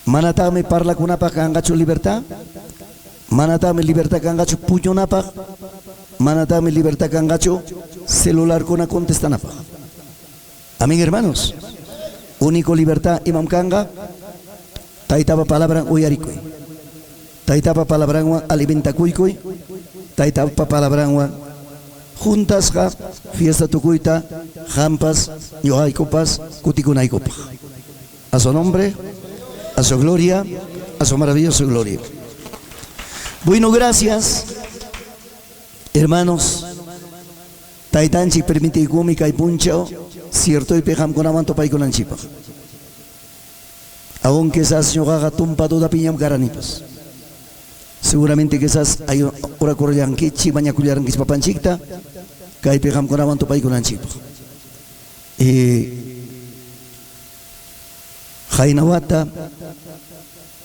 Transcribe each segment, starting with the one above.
Manatame parla kunapa kangachu libertad. Manatame libertad kangachu puñonapa. Manatame libertad kangachu celular kuna contestanapa. Amén, hermanos. Único libertad imam kanga. Taitaba palabra uyarikoy. Taitaba palabra alimenta kuikoy. Taitaba palabra juntas ja fiesta tukuita jampas yohaikopas kutikunaikopa. A su nombre, a su gloria, a su maravillosa gloria. Bueno, gracias, hermanos. Taitanchi permite y puncho, cierto y pejam con amanto pai con anchipa. Aunque esas yogaga tumpa toda piñam garanipas. Seguramente que esas hay ora corrian kichi baña culiaran que papanchicta, kai pejam con amanto pai con anchipa. Jainawata,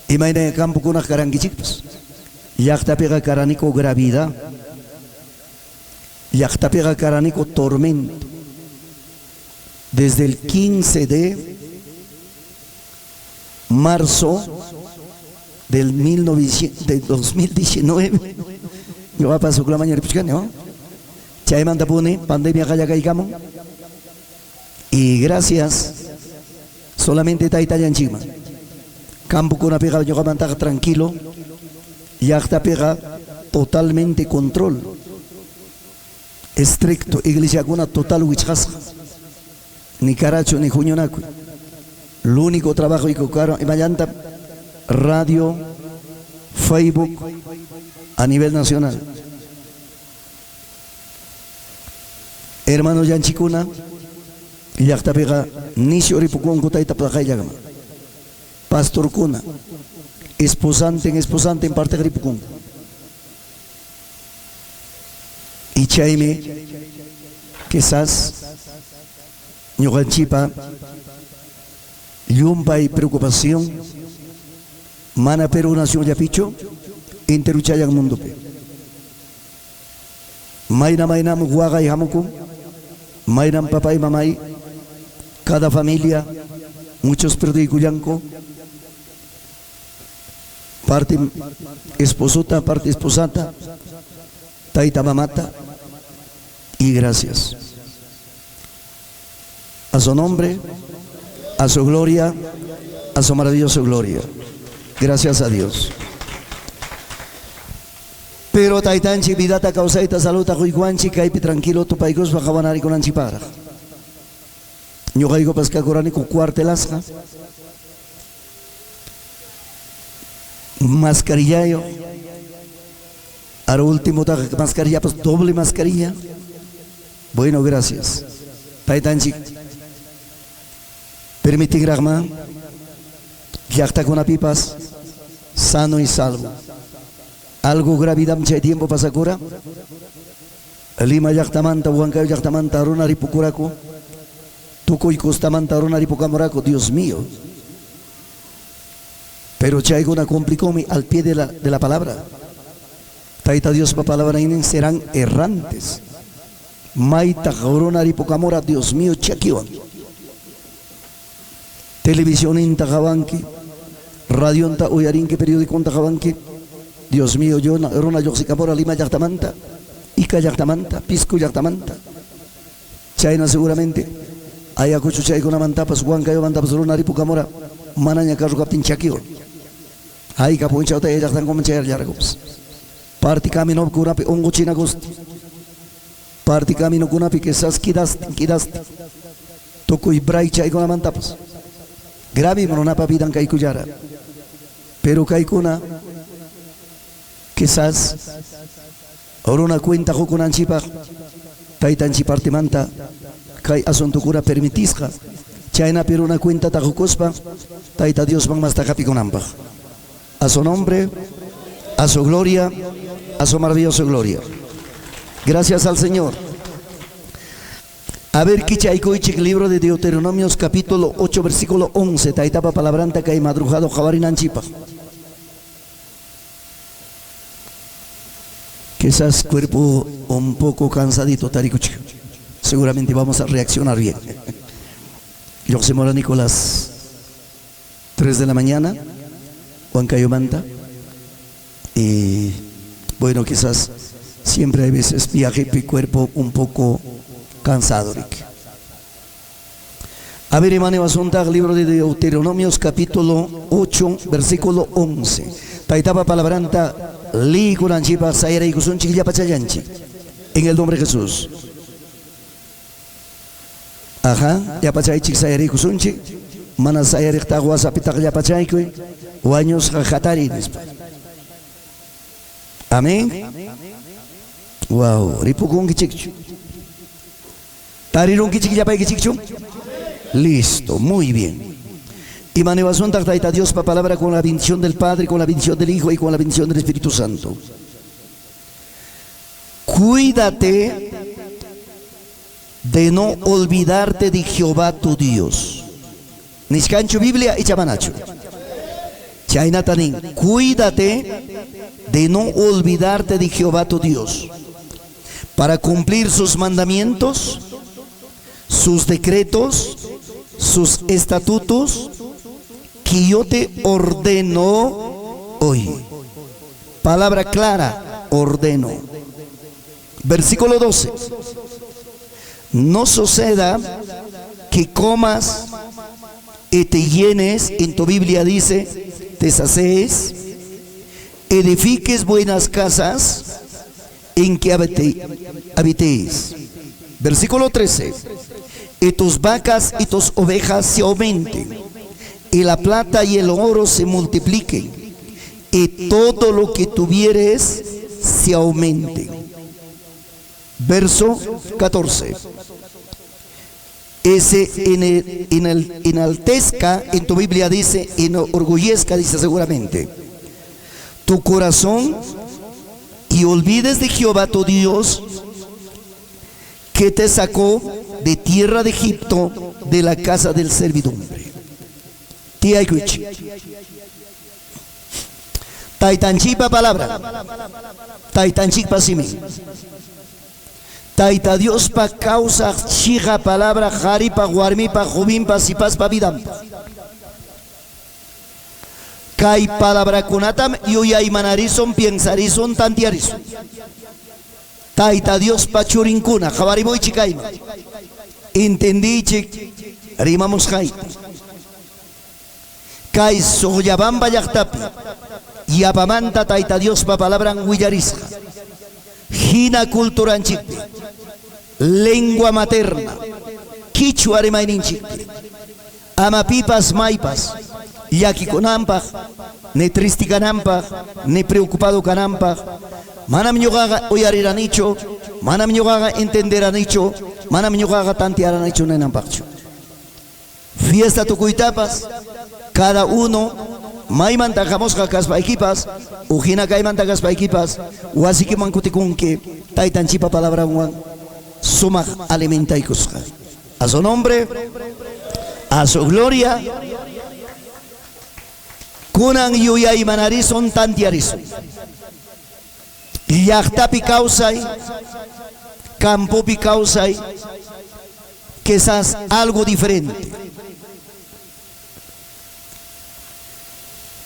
imaina campo con las caranguichipas. Yakta pega caranico gravidad. Yakta pega caranico tormento. Desde el 15 de marzo del 2019, yo va a pasar con la mañana de ¿no? Chay manda pone, pandemia calla caigamos. Y gracias, solamente taita yanchima. Campo con una pega, yo va a tranquilo. Yakta pega totalmente control. Estricto, iglesia con una total wichas. Ni caracho, ni juñonaco. El único trabajo y caro, y mayanta, radio, Facebook, a nivel nacional. Hermano Yanchikuna, yakta pega, ni shoripukun kutaita plajayagama. Pastor Kuna, esposante en parte gripukun. Y chaime, quizás, ñoganchipa, yumpa y preocupación, mana pero nación ya picho, interuchayan mundo pe. Maina muguaga y hamukum, mainam papá y mamá, cada familia, muchos perdicuyanco, parte esposota, parte esposata, taita mamata, y gracias. A su nombre, a su gloria, a su maravillosa gloria. Gracias a Dios. Pero taitanchi vidata causaita saluta huiguanchi caipi tranquilo tu paigos bajabanari con anchipara. Yo caigo pasca corani con cuartelasca. Mascarilla yo. Ahora último mascarilla, pues doble mascarilla. Bueno, gracias. Taitanchi. Permitir Rahman, yakta con pipas, sano y salvo. Algo gravidad mucho tiempo pasa cura. Lima yaktamanta, Huancayo yaktamanta, Aruna Ripukuraco, Tuco y Costamanta, Aruna Ripucamoraco, Dios mío. Pero chaigo una complicóme al pie de la palabra. Taita Dios pa palabra serán errantes. Maita Aruna Ripucamora, Dios mío, chaquión. Televisión en Tajabanqui, radio en Taoyarinque, periódico en Tajabanqui. Dios mío, yo era una yoxicapora Lima Yactamanta, Ica Yactamanta, Pisco Yactamanta. Chayna seguramente, Ayacucho Chay con Amantapas, Huancayo Mantapas, Runa Ripucamora, Manaña Carro Captain Chaquio. Ay, Capucha, ya están como Chayar Yaragos. Parti camino Kunapi, Ongo Chinagosti. Parti camino Kunapi, que sas Kidaste. Toco y Bray Chay con Amantapas. Gravi monona papidan kaikuyara. Pero kaikuna quizás ahora una cuenta con anchipa taitanchi partimanta kai asuntukura permitisca chaina pero una cuenta tajukospa taita Dios van más tacapi con amba. A su nombre, a su gloria, a su maravillosa gloria. Gracias al Señor. A ver, Kichaikoichik, libro de Deuteronomios, capítulo 8, versículo 11. Taitapa palabranta que hay madrujado Javarinanchipa. Quizás cuerpo un poco cansadito, Tarikuchi. Seguramente vamos a reaccionar bien. Yo se mora Nicolás, 3 de la mañana. Huancayo Manta. Y bueno, quizás siempre hay veces viaje mi cuerpo un poco cansado. A ver, hermano, asunta el libro de Deuteronomios capítulo 8, versículo 11. Taitapa palabranta, li kuranchipa sayara y kusunchi ya pachayanchi. En el nombre de Jesús. Ajá, ya pachaychik sayara y kusunchi. Mana sayara y taguasa pitak ya pachayque. Waños jatarinis. Amén. Wow, ripukun kichikchu. Tarirun kichik ya pa kichikchu. Listo, muy bien. Y manevación taita Dios para palabra con la bendición del Padre, con la bendición del Hijo y con la bendición del Espíritu Santo. Cuídate de no olvidarte de Jehová tu Dios. Niscancho Biblia y chamanacho. Chainatanin, cuídate de no olvidarte de Jehová tu Dios, para cumplir sus mandamientos, sus decretos, sus estatutos que yo te ordeno hoy. Palabra clara, ordeno. Versículo 12. No suceda que comas y te llenes, en tu Biblia dice, te sacies, edifiques buenas casas en que habitéis. Versículo 13. Y tus vacas y tus ovejas se aumenten, y la plata y el oro se multipliquen, y todo lo que tuvieres se aumente. Verso 14. Ese enaltezca, en tu Biblia dice, enorgullezca, dice seguramente, tu corazón, y olvides de Jehová tu Dios, que te sacó de tierra de Egipto, de la casa del servidumbre. Tiaikuchi. Taitanchipa palabra. Taitanchipa simi. Taita Dios pa causa chiga palabra jaripa guarmipa jubimpa sipaspa vidampa. Kai palabra kunatam yuya imanarison piensarison tantiarison. Taita Dios pa churincuna jabarimoy chikaima. Entendí chik rimamos jai. Kai soyabamba yaktapi. Yapamanta taita Dios pa palabra huillarisca. Hina culturanchikpi. Lengua materna. Quichua remaininchikpi. Amapipas maipas. Yaki konampaj. Ne tristi kanampaj. Ne preocupado kanampaj. Manam ñuqaqa uyariranichu. Manam ñuqaqa entenderanichu. Manam ñuqaqa tantiaranichu nenampaqchu. Fiesta tukuytapas. Cada uno maymanta jamosqa kaspaykipas, ujina kaymanta kaspaykipas, wasikiman kutikunki, taytanchipa palabranwan sumaq alimentaykusqa. A su nombre, a su gloria, kunan yuyaymanarison tantiarison. Llaqtapi kawsay, campopi kawsay, quizás algo diferente.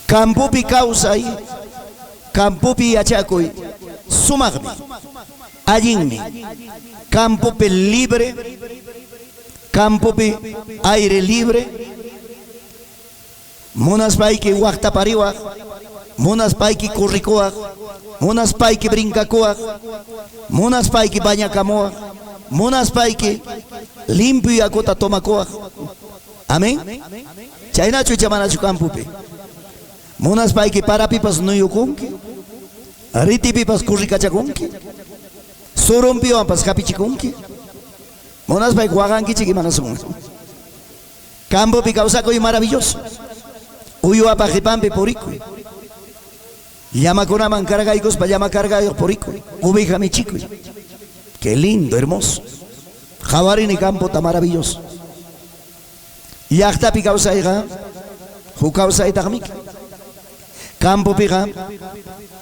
Campopi causay, campopi yachacoy, sumagmi, allinmi, campopi libre, campopi aire libre, monas paiki huactapariwa, monas paiki curricoa, monas paiki brincacoa, monas paiki bañacamoa, monas paiki limpio y acota tomacoa. Amén. Chainacho chamanacho campopi. Monas paiki para pipas no yukunki, ariti pipas kurrikachakunki, sorompio ampas kapichikunki, monas paiki huaganki chiqui manasun. Campo picausaco y maravilloso, uyu apajipampe porico, llama con amancargaicos para llama cargaicos porico, ubeja mi chico, qué lindo, hermoso, jabarín y campo tan maravilloso. Yachta picausaiga, jucausaitamik. Campo piga,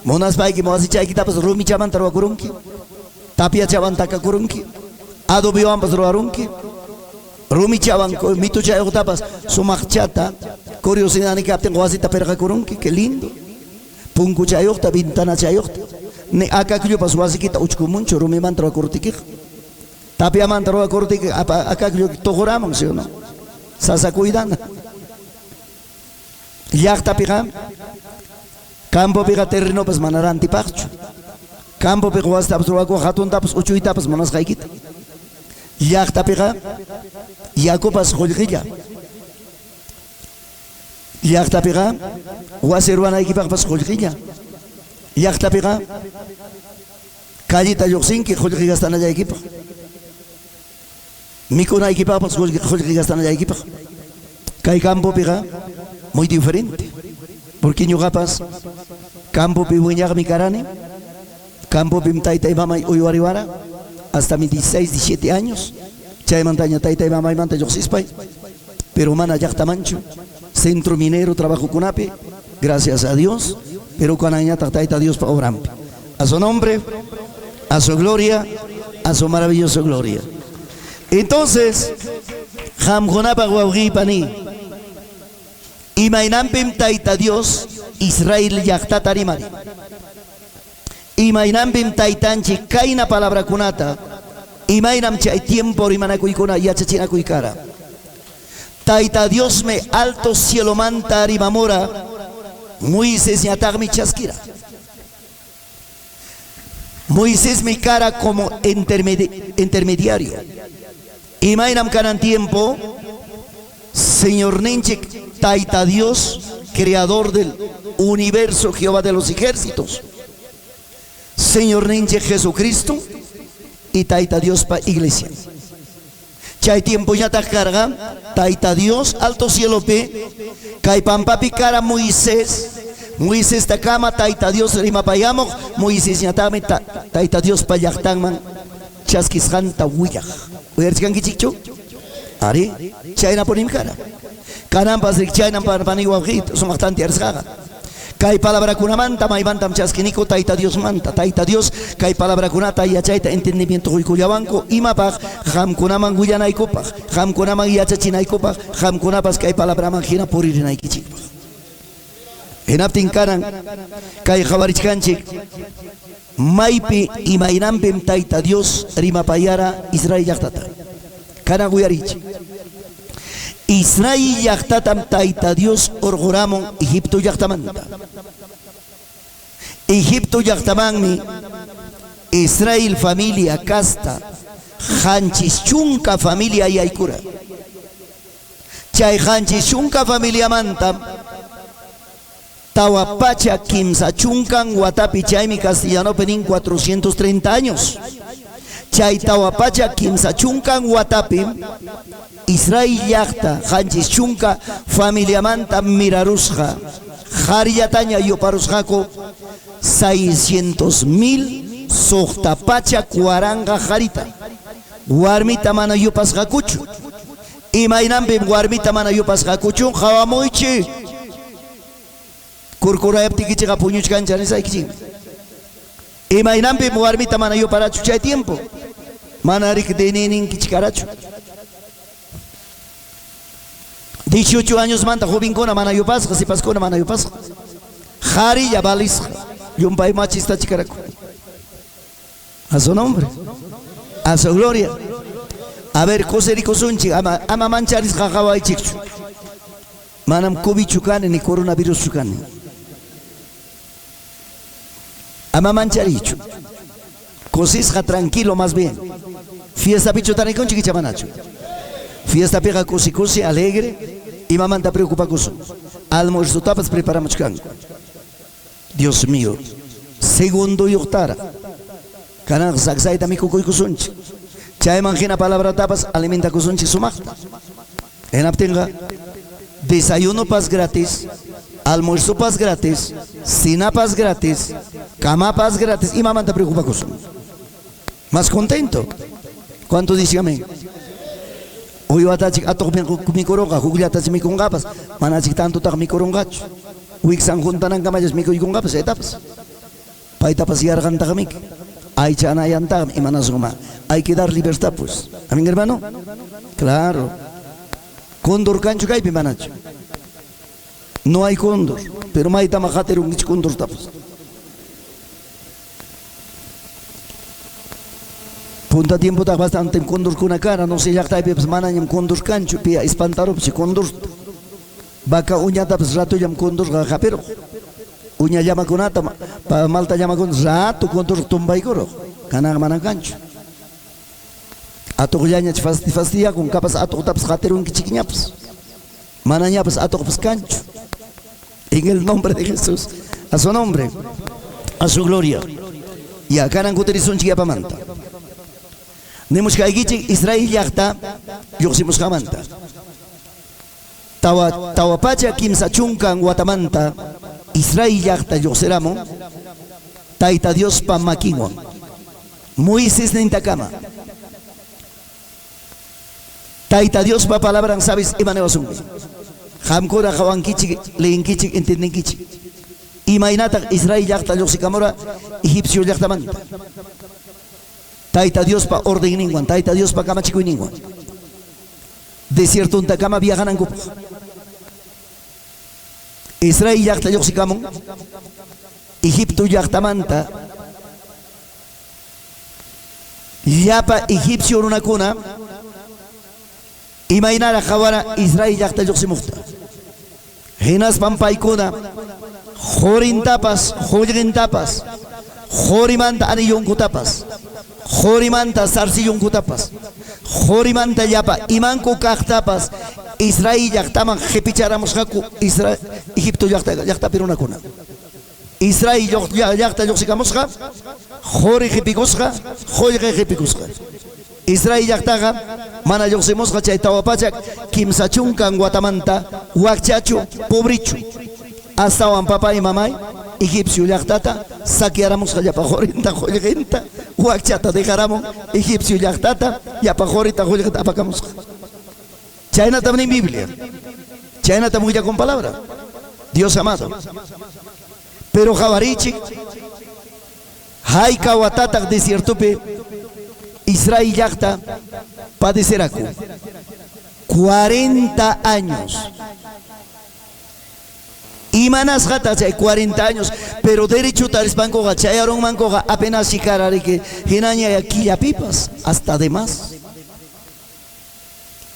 monas paiki monas ichai tapas rumi chaman tarwa kurunki, tapia chaman taka kurunki, adobio ampas roarunki, rumi chaman mitu chay tapas sumakchata, curiosidad ni capten guasita perga kurunki, qué lindo. Punku chayokta, ventana chayokta. Ni acá que yo paso guasita uchkumuncho, rumi mantra kurtiki. Tapia mantra kurtiki, acá que yo togoramon, ¿sí o no? Sasa cuidana. Yachta piga. Campo piga terreno pues manaranti pacho. Campo piga guasita pues ruaco hatun tapos uchuita pues manas gaikita. Yachta piga. Yacopas Holgilla. Yachta piga. Guaseruana equipa pas Holgilla. Yachta piga. Callita Yoxinki, Holgilla están allá equipa. Mikuna equipa pas Holgilla están allá equipa. Kai campo piga. Muy diferente. Porque yo capaz. Campo pibuñar mi carane. Campo pimtaita y mama uyuariwara. Hasta mis 16, 17 años. Chay montaña taita y mamá y manta yoxispay. Pero mana yachtamancho. Centro minero, trabajo con APE. Gracias a Dios. Pero con añata taita Dios para obrampe. A su nombre, a su gloria, a su maravillosa gloria. Entonces, Hamgonapa Guauhipani. Y Mainampim taita Dios, Israel yachtarimari. Y Mainampim taitanchi, kaina palabra kunata. Y mainam chay tiempo rimanakuikuna yachachinakuikara. Taita Dios me alto cielo manta rimamora. Moisés ñatagmi chaskira. Moisés me cara como intermediario. Y mainam canan tiempo. Señor Nenchek, Taita Dios, creador del universo, Jehová de los ejércitos. Señor Nenchek Jesucristo. Y Taita Dios para iglesia. Chay tiempo ya ta carga, Taita Dios, alto cielo pe, Kai pampapi cara Moisés, Moisés ta cama, Taita Dios rima payamo, Moisés ya ta Taita Dios pa yachtanman, chaskis hanta wiyaj. Uyarchikan kichikcho? Ari, chay na ponim cara. Kanampas rik chay na paniwajit, son bastante arsgaga. Kai palabra kunamanta maibantam chasquinico taita Dios manta taita Dios kai palabra kunata yachaita entendimiento huicuyabanco imapaj ham kunaman guyanaikopaj ham kunaman yachachinaikopaj ham kunapas kai palabra manjina puririnaikichin enaptin karan kai jabarichkanchik maipi imainampim taita Dios rimapayara Israel yachtata karan guyarich Israel yachtatam taita Dios orgoramon Egipto yachtamanta. Egipto yachtamanmi Israel familia casta hanchis chunka familia yaykura. Chay hanchis chunka familia manta tawapacha kimsa chunkan watapi chaymi castellano penin 430 años. Chay tawapacha kimsa chunkan watapi Israel yachta, hanchis chunka, familia manta mirarusja, Jariataña yoparusjako, 600,000 sohtapacha cuaranga jarita. Guarmita mana yopasjakuchu. Y mainambe guarmita mana yopasjakuchu, jawamoichi. Kurkura eptikichiga puñuchkan chanisa ikichi. Y mainambe guarmita mana yoparachu chay tiempo. Manarik deninin kichikarachu. 18 años manta joven con mana yo pasja si pascona mana yo pasja jari ya balis yumpay machista chicaraco a su nombre a su gloria a ver coserico sunchi ama mancharis jajawai chikchu manam covid chukane ni coronavirus chukane ama mancharichu cosis tranquilo más bien fiesta picho tan con chiquichamanacho fiesta pega cosi alegre y mamá te preocupa con eso. Almuerzo tapas preparamos can. Dios mío. Segundo yoctara. Canal saxai también cucoy cusunchi. Chay imagina palabra tapas alimenta cusunchi sumachta. En abtenga desayuno pas gratis, almuerzo pas gratis, cena pas gratis, cama pas gratis y mamá te preocupa con eso. Más contento. ¿Cuánto dice amén? Hoy va a estar a tocar mi coronga, juguya está mi congapas, manachik tanto tak mi corongacho. Uy, san juntan ang kamayas mi congapas, etapas. Pa tapas y arganta kami. Hay chana y anta y manasuma. Hay que dar libertad pues. Amén hermano. Claro. Condor cancho kay pimanacho. No hay cóndor, pero maita mahater un cóndor tapas. Punta tiempo ta bastante cóndor con una cara, no sé ya está pues manañam cóndor cancho, pia espantaro pues cóndor. Vaca uña tapas rato yam cóndor pero uña llama con ata, pa malta llama con rato cóndor tumba y coro, canang manan cancho. Ato llanya fastia con capas ato tapas hater un chiquiñaps. Manaña pues ato pues cancho. En el nombre de Jesús, a su nombre, a su gloria. Y acá en Cuterizón Chiapamanta. Nemos que aquí Israel yachta, yo simos jamanta. Tawapacha kimsa chunkan Guatamanta, Israel yachta yo seramo, taita Dios pa maquingo. Moisés nentacama. Taita Dios pa palabra sabes imanewasun. Hamkora kawan kichik, lein kichik, entienden kichik. Imainata Israel yachta yoxikamora, egipcio yachta manta. Taita Dios pa orden ninguan, taita Dios pa kama chico ninguan. Desierto unta kama viajan en cupa. Israel yachta yoxikamon, Egipto yachta manta. Yapa egipcio una cuna. Imainara kawara Israel yachta yoximukta. Hinas pampaikuna, jorin tapas, jorimanta anillon kutapas, jorimanta sarsillon kutapas, jorimanta yapa, imanko kaktapas, Israel yaktaman jepicharamos haku, Israel, Egipto yakta piruna kuna. Israel yakta yoxikamosha, jori jepikosha, jori jepikosha. Israel yaktaga, mana yoximosha chaitawapachak, kimsachunkan Guatamanta, wakchachu, pobrichu. Hasta wan papá y mamá, egipcio yaktata, saqueáramos yapa jorinta, joyenta, wakchata dejaramos, egipcio yaktata, yapa jorita, joyenta, apacamos. Chayna también en Biblia. Chayna también ya con palabra. Dios amado. Pero Javarichi, Haika Watata desiertope, Israel yakta, padeceraku. 40 años. Imanas gata chay 40 años, pero derecho taris banco chayaron manco apenas chicarare que hinaña aquí ya pipas, hasta de más.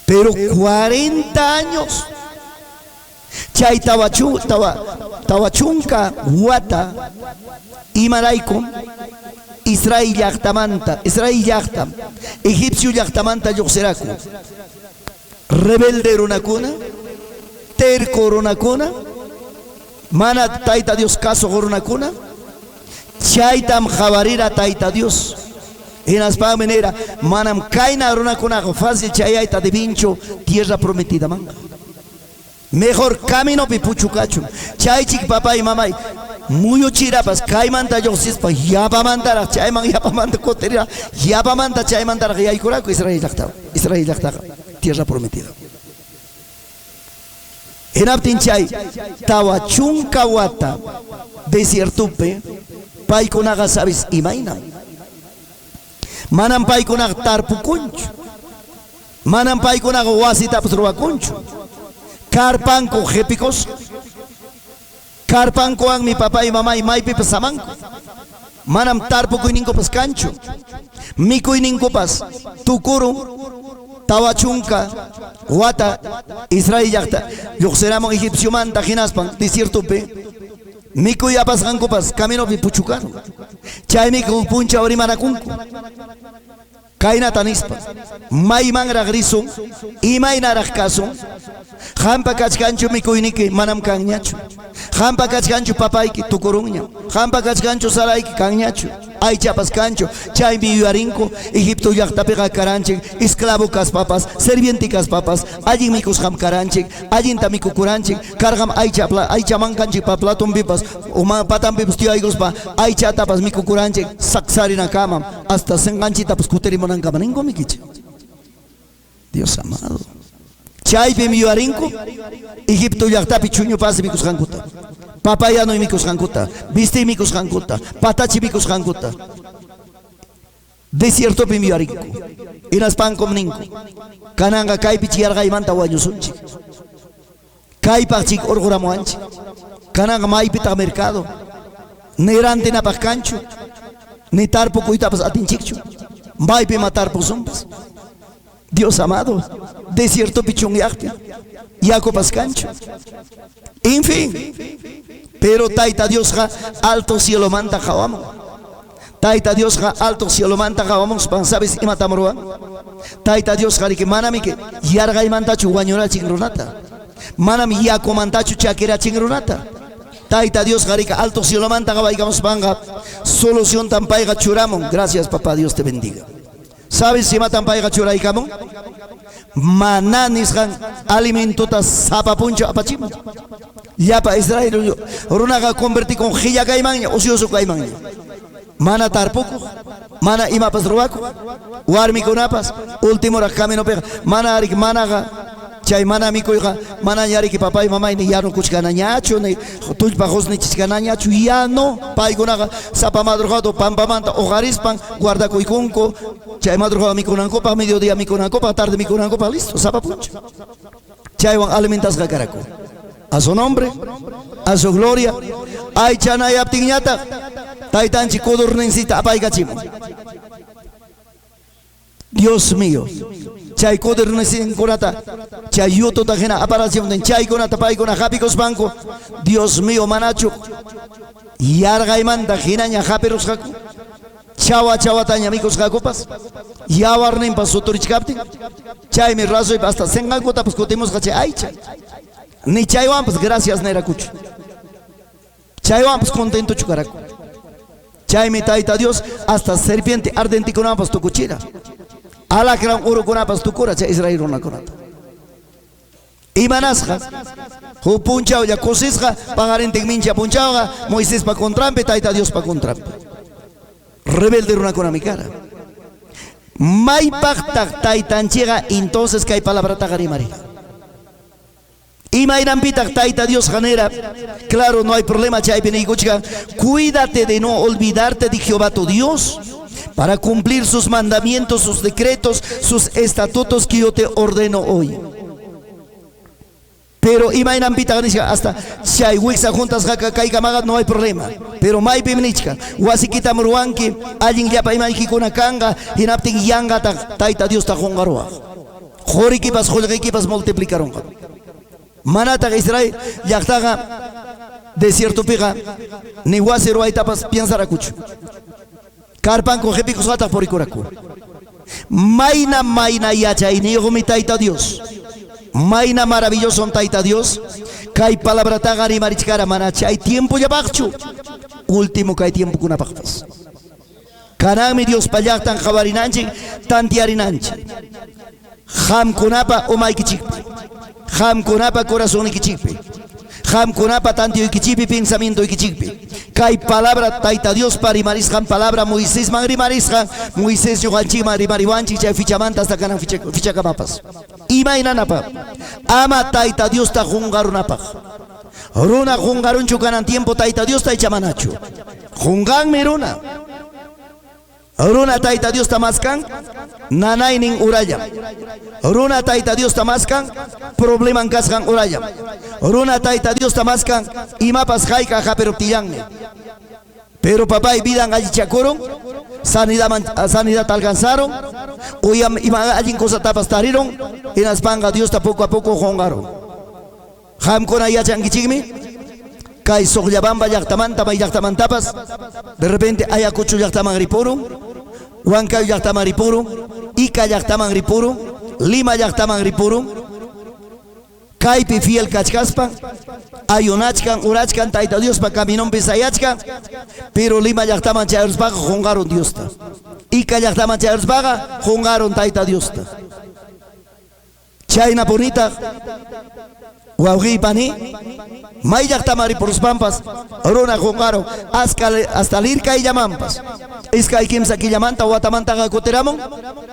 Pero 40 años. Chay tawachunka guata imaraiko Israel yaktamanta, Israel yaktam, egipcio yaktamanta yoxeraku. Rebelde runakuna, terco runakuna, mana taita Dios caso runakuna, chaitam javarira taita Dios. En las palmeras, manam kaina runakuna fácil chayaita de vincho, tierra prometida manga. Mejor camino pi puchucacho. Chay chic papá y mamá. Muyo chirapas, caimanta yo sispa, yapamantara, chayman yapamanta cotería, yapamanta chaymantara, yaikuraco, Israel yakta, tierra prometida. En Aptin Chay, Tawachunka Wata, desiertupe, paikonaga sabes imaina. Manam paikonaga tarpukuncho, manam paikonaga wasita psruakuncho, carpanco jepicos. Carpanco ang mi papá y mamá y maipi pasamanco. Manam tarpo kuininko pas cancho. Mi kuininko pas tukuru, tawachunka, wata, Israel yakta. Yoxeramo egipcio manta jinaspan, desierto pe. Mi kuyapas hanko pas, camino pi puchucano. Chay mi puncha orimanakunko. Kaina tanispa, may mangra griso, imay narakaso, hampa kachkancho mikuiniki manam kanyacho, hampa kachkancho papaiki tukurunya, hampa kachkancho salaiki kanyacho, ay chapas cancho, chay mi yuarinko, Egipto yaktapega karanche, esclavo kas papas, serviente kas papas, allí mikus ham karanche, allí tamiku kuranche, cargam ay chapla, ay chamankanchi pa platon bipas, uma patam bipas tío ay guspa, ay chatapas miku kuranche, saksarina kamam, hasta senganchita pues kuterimo. Dios amado. Chaype mi yuarinko, Egipto yaktapi chuño pase mikus hankuta. Papayano y mikus hankuta. Viste mikus hankuta. Patachi mikus hankuta. Desierto pe mi yuarinko. Inas pan comninko. Kananga kaipi chiarga imanta wañusunchi. Kaypa chik orguramuanchi. Kananga maipita mercado. Nerante na pakanchu. Ni tarpo kuitapas atinchikchu. Maipi matar posumpas. Dios amado, desierto pichung yakti. Yaco pascancho. En fin. Pero taita Dios ja alto cielo manta jawamo. Taita Dios ja alto cielo manta jawamos pan sabes imatamroa. Taita Dios ja que manami que yarga y mantachu guañora chingrunata. Manami yaco mantachu chaquera chingrunata. Taita Dios jarica alto cielo manta gabaigamos panga. Solución tampaiga churamon. Gracias papá, Dios te bendiga. ¿Sabes si matan paiga churaikamo? Mananis han alimento ta sapapuncho apachimo. Ya pa Israel runaga converti con hilla caimanya ocioso caimanya. Mana tarpuco, mana imapas ruaco, warmi kunapas, último ra camino pega, mana arik managa. Chay mana mi koyga mana yari ki papá y mamá ni ya no kuchkana ñacho ni tuj pajos ni chichkana ñacho ya no pay kunaga sapa madrugado pampamanta hogarispan guarda kuikunko chay madrugado mi kunanko pa mediodía mi kunanko pa tarde mi kunanko pa listo sapa puncho chay wan alimentas gakaraku a su nombre a su gloria ay chana y aptiñata taitanchi kodurnencita apay gachimo Dios mío chay kodurnencin kurata chay yuto tajena aparación den chay kunata pay kuna japikos banco Dios mío manacho yarga imanta hinaña japeros jaku chawa chawa taña mikos jakupas yawarnen pasutorichkapti chay mi razo y hasta senganko tapos kotimos gache ay chay ni chaywan pues gracias nera kuchu chaywan pues contento chukaraku chay mi taita Dios hasta serpiente ardente kunapas tu cuchira alakran uru kunapas tu cura chay Israel una kunata imanasja hu punchao ya cosisja pagarente mincha punchao Moisés pa contrampe taita Dios pa contrampe rebelde una con mi cara mai pacta taitanchega entonces que hay palabra tagari maría y mairampita taita Dios janera claro no hay problema chay peniguchga cuídate de no olvidarte de Jehová tu Dios para cumplir sus mandamientos, sus decretos, sus estatutos que yo te ordeno hoy. Pero imagínate hasta si hay huexa juntas no hay problema. Pero mai pimnichka, wasikita muruanki, alguien ya pa imagi kuna kanga, hinapting yanga taita Dios ta hongarua. Jorikipas multiplicaron. Manata Israel, yaktaga desierto pega, ni wasero hay tapas piensa rakuchu. Karpan con jepi cosata por ikuraku. Maina yacha y niego mi taita Dios. Maina maravilloso taita Dios. Kai palabra tagari marichkara manacha. Hay tiempo ya bachu. Último que hay tiempo kuna pactas. Kanami Dios payak tan jabarinanchi, tan tiarinanchi. Ham kunapa umay kichikpi. Ham kunapa corazón kichikpi. Ham kunapa tanto ikichipi pensamiento ikichipi. Kai palabra taita Dios parimaris ham palabra Moisés magrimaris ham Moisés yoganchi marimariwanchi chay fichamanta hasta kanan fichakamapas. Imainanapa. Ama taita Dios ta jungarunapa. Runa jungarun chukanan tiempo taita Dios ta ichamanachu. Jungan miruna. Runa taita Dios tamaskan nanainin urayam. Runa taita Dios tamaskan probleman kaskan urayam. Runa taita Dios tamaskan imapas haika japeruptiyanne. Pero papá y vida allí chacoron, sanidad alcanzaron, hoy allí cosas tapas tarieron, en las pangas Dios poco a poco jongaron. Ham con allá changichigmi. Kai soglabamba yaktamanta bay yaktamantapas de repente ayacucho yaktamangriporum Huancayo yaktamangriporum Ica yaktamangriporum Lima yaktamangriporum Kaipi fiel kachkaspa ayunachkan urachkan taita Dios pa caminon pesayachkan pero Lima yaktaman chayurspaga jongaron Diosta Ica yaktaman chayurspaga jongaron taita Diosta chayna bonita Guauji pani, mayak tamari por los pampas, rona jongaro, hasta lirca y llamampas. Es que hay quien se llamanta o atamanta gacoteramon,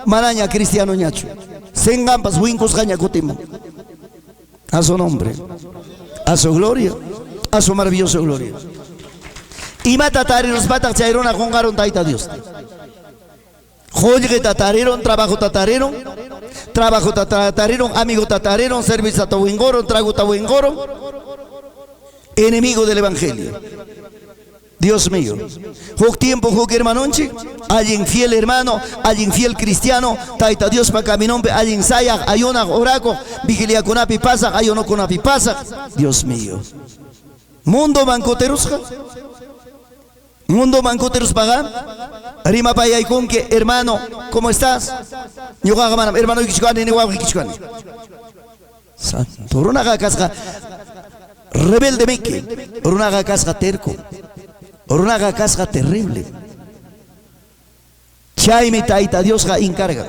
maraña cristiano ñacho. Sengampas, wincos gaña cotimo. A su nombre, a su gloria, a su maravillosa gloria. Y mata tari los patas chairona jongaron taita Dios. Joye tatareron, trabajo tatareron, trabajo tatareron, amigo tatareron, servicio tatawengoron, trago tawengoron, enemigo del evangelio. Dios mío, huk tiempo huk hermanonchi, alguien fiel hermano, alguien fiel cristiano, taita Dios pa caminompe, alguien sayak, ayunak, oraco, vigilia kunapi pasak, ayuno kunapi pasak. Dios mío, mundo bancoteros, mundo bancoteros paga, rima paya y con que hermano, ¿cómo estás? Yo hermano ikichukani, ni guau ikichukani. Santo, runaga casca, rebelde meke, runaga casca terco. Runaga casca terrible. Chaime taita Dios ga encarga.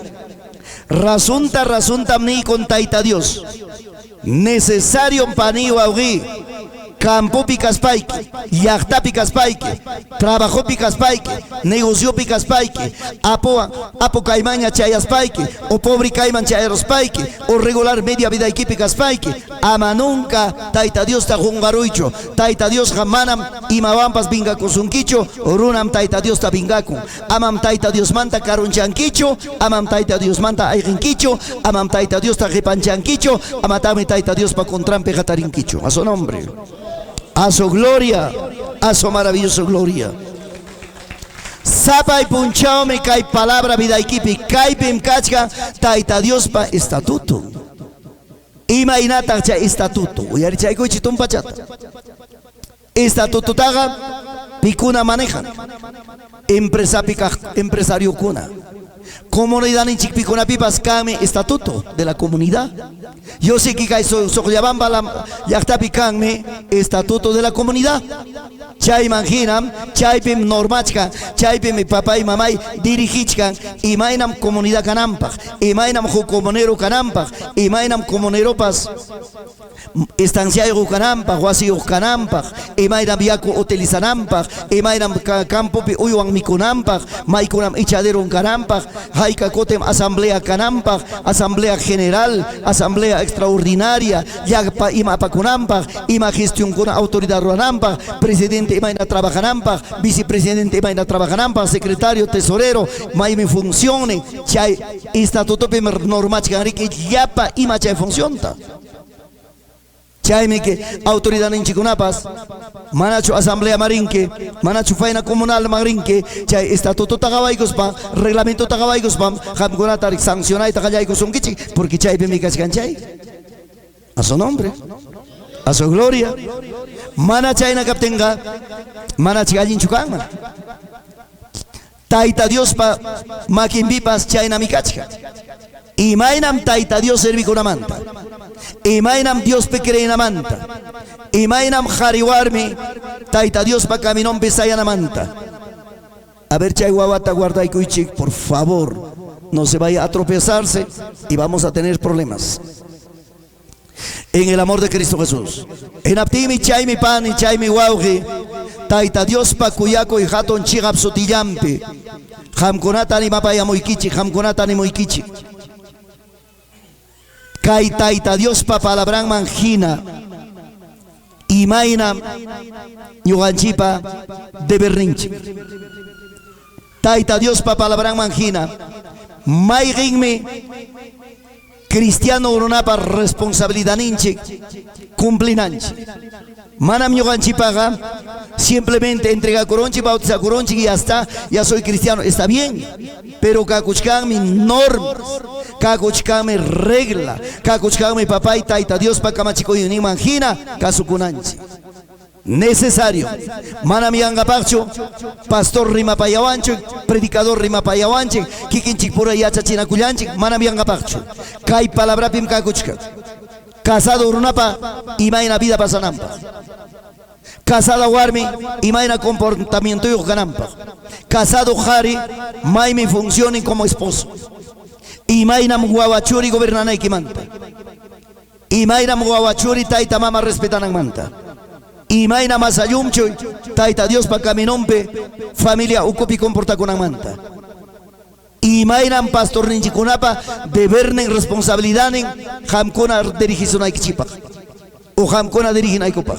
Rasunta ni con taita Dios. Necesario paniwa augi. Campo picas paike, yachta picas paike, trabajo picas paike, negocio picas paike, apo caimaña chayas paike, o pobre caiman chayeros paike, o regular media vida aquí picas paike, ama nunca, taita Dios ta jungaruicho, taita Dios jamanam, imawampas binga kusunkicho, runam taita Dios ta bingaku, amam taita Dios manta karunchankicho, amam taita Dios manta airinkicho, amam taita Dios ta repanchankicho, amatame taita Dios pa contrampe jatarinkicho, a su nombre. A su gloria, a su maravillosa gloria. Sapa y punchao me cae palabra vida equipi, cae pim cachca, taita Dios pa estatuto. Imaginata cha estatuto. Uyari chay cochitum pachata. Estatuto taga, picuna maneja. Empresario cuna. Comunidad en Chicpicuna Pipas Kame, estatuto de la comunidad. Yo sé que Soyabamba la Yachtapi Kame, estatuto de la comunidad. Chay manginam, chay pim normachka, chay pim mi papá y mamá dirigichkan, y mainam comunidad canampa, y mainam comunero canampa, y mainam comunero pas estanciayo canampa, guasio canampa, y mainam viaco utilizanampa, y mainam campo pi uyuan miconampa, maikunam ichadero canampa, haika kotem asamblea canampa, asamblea general, asamblea extraordinaria, yagpa ima pacunampa, ima gestión con autoridad ruanampa, presidente imaina trabajanampa, vicepresidente imaina trabajanampa, secretario, tesorero, maime funcione, chay estatuto primer normachka que yapa ima chay funcionta. Chay me que autoridad en Chicunapas, manacho asamblea marinque, manacho faina comunal marinque, chay estatuto tagabaigospa, reglamento tagabaigospa, jamgonata sanciona y tagayaigos un kichi, porque chay me cascan chay. A su nombre. A su gloria. Mana chayna kaptenga, mana chigallin chukangman. Taita Dios pa makimbipas chayna mikachka. Imainam taita Dios servi con amanta. Imainam Dios pequeña manta. Imainam jariwarmi taita Dios pa caminon pesayan amanta. A ver chay guawata guarda y cuichik, por favor, no se vaya a tropezarse y vamos a tener problemas. En el amor de Cristo Jesús. En aptimi chay mi pan y chay mi guauji. Taita Dios pa cuyaco y haton chigap sotillampi. Jamconata ni mapaya moikichi, jamconata ni moikichi. Kai taita Dios pa palabran manjina. Imaina yuganchipa de berrinchi. Taita Dios pa palabran manjina. Mairinme cristiano uronapa responsabilidad ninche cumplinanche. Manam yoganchi paga, simplemente entrega coronchi, bautiza coronchi y ya está, ya soy cristiano, está bien. Pero kakuchkan mi normas, kakuchkan mi regla, kakuchkan mi papá y taita Dios pa kamachico y ni manjina, kasukunanchi. Necesario. Manamianga Pacho, pastor Rima Payawanche, predicador Rima Payawanche, Kikinchik pura yacha china cuyanchik, Manamianga Pacho. Kai palabra pim kakuchka. Casado Urunapa, imaina vida pasanampa. Casada Warmi, imaina comportamiento y ganampa. Casado Jari, maimi funcione como esposo. Imaina Muawachuri gobernana y kimanta. Imaina Muawachuri taita mama respetan manta. Imaina masayumcho, taita Dios pa caminompe, familia ucopi comporta con amanta. Imaina pastor ninchikunapa, debernen responsabilidad en jamcona dirigizona ikichipa. O jamcona dirigina ikopa.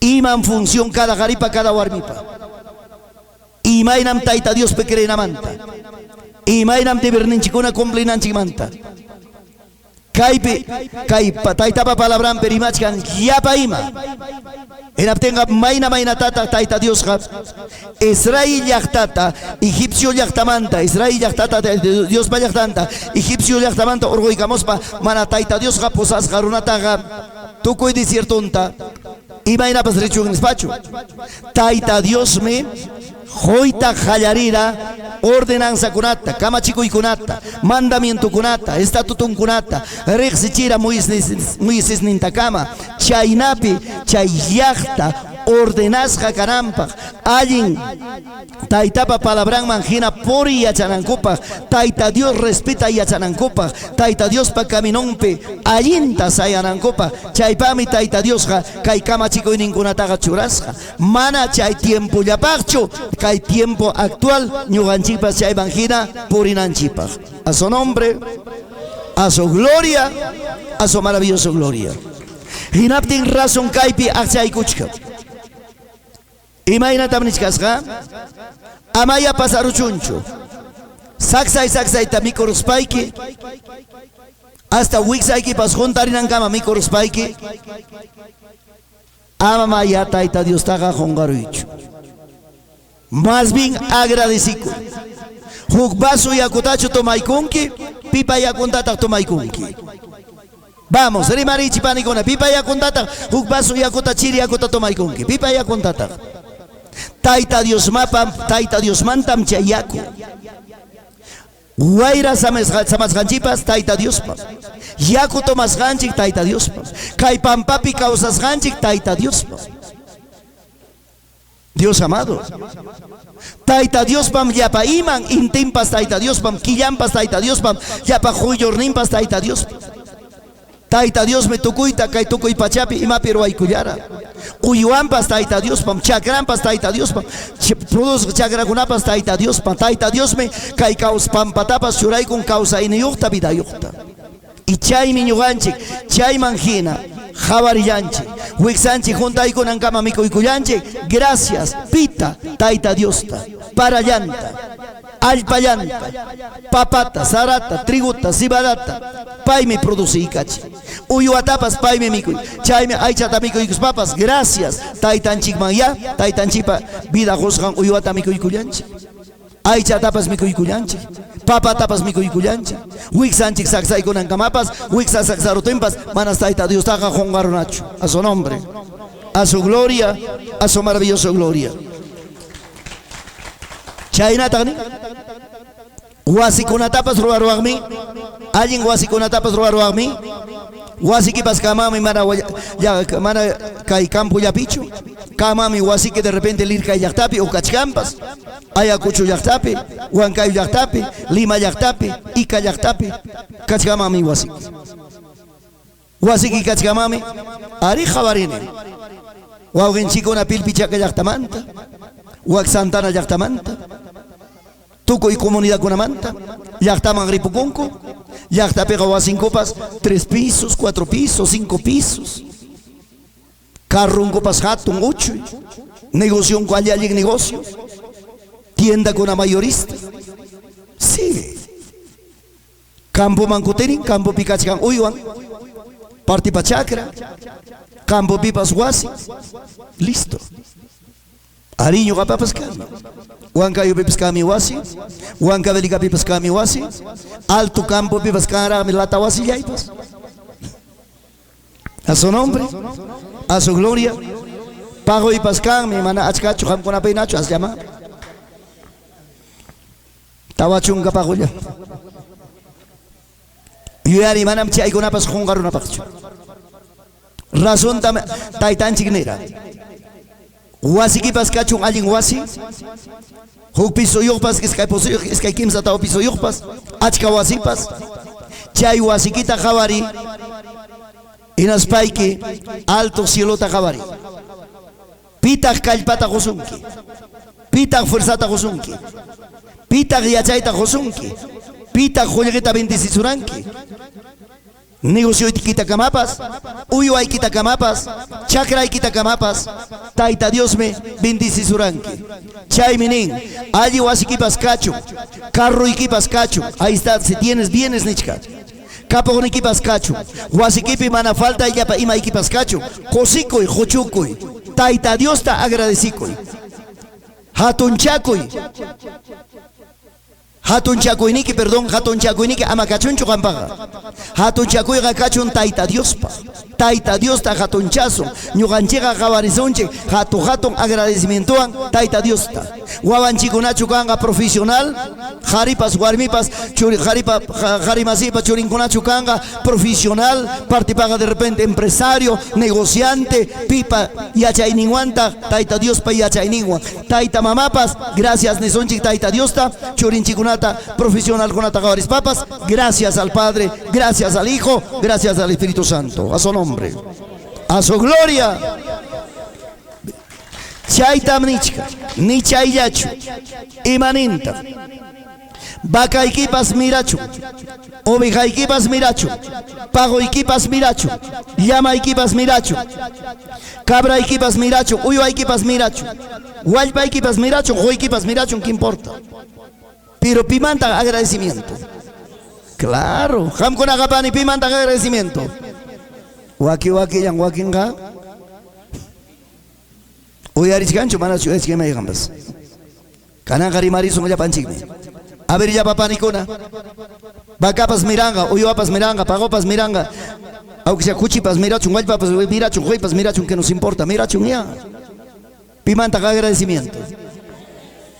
Iman función cada garipa, cada warmipa. Imainam taita Dios pe creen amanta. Imainam debernen chikuna complinan chimanta. Kaypi, taytapa palabran perimachkan yapa ima. Enaptenga mayna tata tayta Diosqa Israel llaqtata egipcio llaqtamanta Israel llaqtata Diospa llaqtanta egipcio llaqtamanta urquykamuspa mana tayta Diosqa pusasqa runataqa tukuy desiertunta imaynapas richuqnispachu tayta Diosmi Hoyta hallarira ordenanzakunata, kamachikuykunata, mandamientokunata, estatutunkunata, reqsichira Moisés nintakama, chaynapi, chay llaqta ordenasqa kananpaq, allin taytapa palabranman hina puri yachanankupaq, tayta Dios respeta yachanankupaq, tayta Diospa caminonpi allinta sayanankupaq, chaypami tayta Diosqa kay kamachikuyninkunataqa churasqa, mana chay tiempollapaqchu, kay tiempo actual ñuqanchikpas chayman hina purinanchikpaq. A su nombre, a su gloria, a su maravillosa gloria. Hinaptin razón kaypi aqchaykuchka. Imaynata nichkasqa amaya pasaruchunchu. Saksayta mikuruspayki hasta wiksaykipas juntarinankama mikuruspayki amaya tayta Diostaqa qunqaruychu. Más bien agradecido. Huk vaso yakutachu tomaykunki, pipa yakuntataq tomaykunki. Vamos, rimarichi panikuna, pipa yakuntataq, huk vaso yakuta chiri yakuta tomaykunki, pipa yakuntataq. Tayta Dios mapam, tayta Dios mantam chayaku. Guaira samasganchipas tayta Dios pam. Yaku tomasganchik tayta Dios pam. Kay pampapi causasganchik tayta Dios pam. Dios amado. Tayta Dios pam yapa iman intimpas tayta Dios pam killampas tayta Dios pam yapa huyornimpas tayta Dios pam. Tayta Dios me tukuyta kay tukuy pachapi imapi ruwaykuyara. Uyuampas tayta Dios pam chakrampas tayta Dios pam produce chakrakunapas tayta Dios pam tayta Dios me kay kaus pampatapas churaykun kawsayniyuqta vidayuqta. Y chaymi ñuqanchik chayman hina jawarillanchik wiksanchik juntaykunankama mikuykullanchik gracias pita tayta Diosta parallanta allpallanta papata sarata triguta cibadata paymi producikachi uyuatapas paymi mikuy chaymi aychata mikuykuspapas gracias taytanchikman ya taytanchikpa vida qusqan uyuata mikuykullanchik aychatapas mikuykullanchik papatapas mikuykullanchik wiksanchik saksaykunankamapas wiksa saksarutinpas manas tayta Diostaqa qunqarunachu a su nombre, a su gloria, a su maravillosa gloria. Chaynataqni wasikunatapas ruwaruwaqmi allin wasikunatapas ruwaruwaqmi wasikipas kamami mana kay campo llapichu kamami wasiki de repente lirkay llaqtapi o kachkampas Ayacucho llaqtapi Huancayo llaqtapi Lima llaqtapi Ica llaqtapi kachkamami wasiki kachkamami ari jawarini wawqinchikuna Pilpichaca llaqtamanta Wak Santana llaqtamanta tukuy comunidadkunamanta llaqtaman ripukunku llaqtapiqa wasinkupas 3 pisos 4 pisos 5 pisos carrunkupas hatun uchuy negocionku allin negocio tienda kuna mayorista sí campo mankutirin campo pikachkan uywan partipa chakra campo pipas wasi listo ariño kapapas kami Huancayo pipas kami wasi Huancavelica pipas kami wasi alto campo pipas kami lata wasi yaipas a su nombre a su gloria pago y pascan mi mana achkachu hamkuna peinachu as llama tawachunga pago ya yuyari manam chaykunapas qunqarunapaqchu razón taytanchik nira wasikipas kachun allin wasi huk piso yuqpas iskay kimsa tawa piso yuqpas achka wasipas chay wasikita qawari inaspayki alto cielota qawari pitaq kallpata qusunki pitaq fuerzata qusunki pitaq yachayta qusunki pitaq qullqita bendicisuranki negocioykita kamapas uywaykita kamapas chakraykita kamapas tayta Dios me bendicisuranki chaymi nin alli wasikipas kachu carruykipas kachu ahí está si tienes bienes nichka kapognikipas kachu wasikipi mana falta illapa imaykipas kachu qusikuy huchukuy Tayta Diosta agradecikuy hatunchakuy hatunchakuyniki hatunchakuyniki ama kachunchu qampaqa hatunchakuyqa kachun Tayta Diospa Tayta Diosta hatunchasun ñuqanchikqa qawarizunchik hatun agradecimientowan Tayta Diosta wawanchikunachu kanqa profesional qharipas warmipas qarimasipa churinkunachu kanqa profesional partipaqa de repente empresario negociante pipa yachayninwanta Tayta Diospa yachayninwan Tayta mamapas gracias nisunchik Tayta Diosta churinchikunata profesional kunata papas, gracias al Padre, gracias al Hijo, gracias al Espíritu Santo, a su nombre, a su gloria. Chaytamnichka, ni chayyachu, imaninta, vakaykipas mirachu, ovejaykipas mirachu, pagoykipas mirachu, llamaykipas mirachu, cabraykipas mirachu, uyaykipas mirachu, wallpaykipas mirachu, joykipas mirachu, ¿qué importa? Pero pimanta agradecimiento. Claro, hamkuna kapani pimanta agradecimiento. Waki yang wakinga. Uyarishkanchu mana chuyachkima yigambas. Kanan qarimarisung ya panchikmi. A ver ya papanikuna. Bakapas miranga, uyuapas miranga, pagopas miranga. Aunque sea cuchipas mirachun, wallpapas mirachun, joypas mirachun, que nos importa, mirachun ya. Pimanta agradecimiento.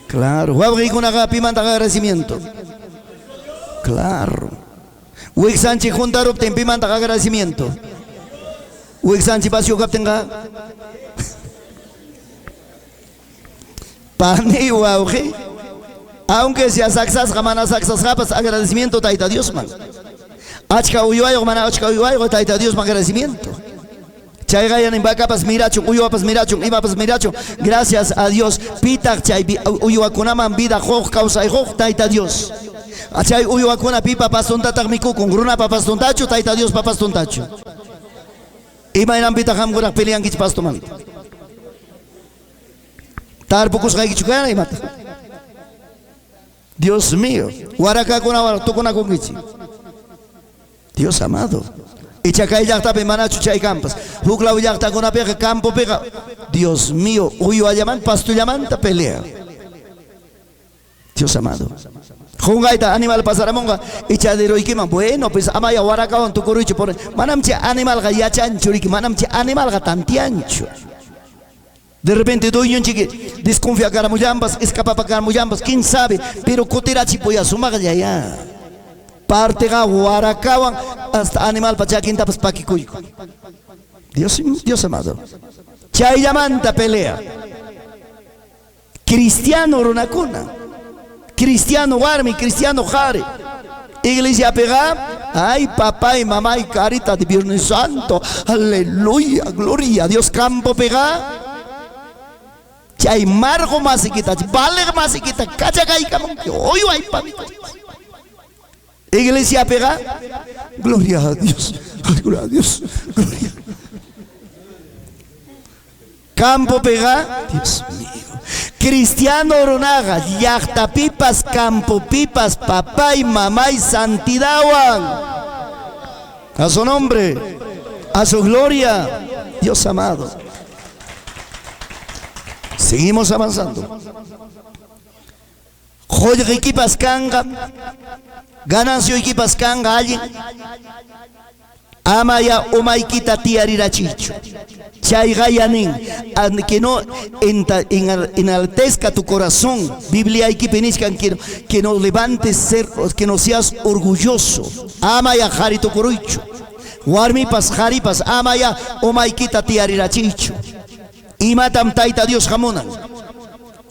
Claro, wabgikuna pimanta agradecimiento. Claro. Wik Sánchez juntarup ten pimanta agradecimiento. Wik Sánchez pasio kaptenga. Pani wauji. Aunque sea saxas jamana saxas japas agradecimiento Tayta Dios man. Achka uyuayo mana achka uyuayo Tayta Dios man agradecimiento. Chaygayan imbakapas mirachun, uyuapas mirachun, imapas mirachun. Gracias a Dios. Pitak chay uyuakunaman vida joj causa y joj Tayta Dios. Achay uyuakuna pipa pastuntatak mikukun, gruna papastuntachu, Tayta Dios papastuntachu. Imaynan pita hamgunak pelean kich pastuman. Tarpukus gaikichukana imata. Dios mío. Warakakuna tukuna kungichi. Dios amado. Y chacay llaqtapi manachu chay campas. Huklau llaqtakuna pega campo pega. Dios mío, uyuayaman pastullamanta pelea. Dios amado. Jungaita animal pasaramonga ichadero ikiman. Bueno, pues amaya warakawan tukuruchu por manamchi animal ga yachanchuriki, manamchi animal ga tantiancho. De repente doy un chique desconfía caramuyambas, escapa para caramuyambas, quién sabe, pero coterachi poya sumaga ya. Parte ga warakawan hasta animal pachaquinta pas pakikuy. Dios amado. Chayamanta pelea. Cristiano runakuna. Cristiano warmi, cristiano jare. Iglesia pega, ay papá y mamá y carita de Viernes Santo. Aleluya, gloria a Dios. Campo pega. Chay margo masiquita, vale masiquita, cachacay camón. Hoy hay pan. Iglesia pega. Gloria a Dios. Gloria a Dios. Gloria. Campo pega. Dios mío. Cristiano Ronaga, Yachtapipas, Campopipas, papá y mamá y santidawan. A su nombre, a su gloria, Dios amado. Seguimos avanzando. Joya equipas kanga, ganancia equipas kanga, alguien. Amaya umaikita tiarirachicho. Chaygayanin, que no enaltezca tu corazón. Biblia hay que peniscan que no levantes cerros, que no seas orgulloso. Amaya jarito coruicho. Warmipas jaripas, amaya umaikita tiarirachicho. Y matam Tayta Dios jamonan.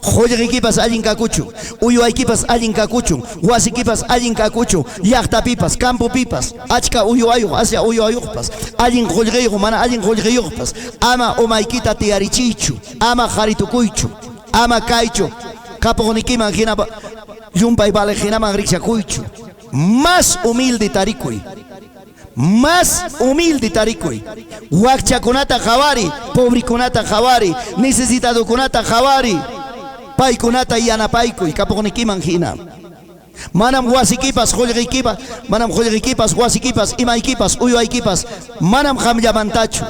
Joya equipas allin cacucho, uyo equipas allin cacucho, guas equipas allin cacucho, yachta pipas, campo pipas, achka uyo ayo, hacia uyo ayupas, allin joyreyo, mana allin joyreyopas, ama omaikita tiarichichu, ama jaritucuichu, ama caicho, caponikima ginaba, yumpa y vale ginama grixia cuichu, más humilde taricui. Más humilde taricui. Huacha conata javari, pobre conata javari, necesitado conata javari. Pai kunata y anapaiku y kaponikiman hina. Manam wasikipas, jollerikipas, manam jollerikipas, wasikipas, imaikipas, uyuaykipas, manam hamllamantachu.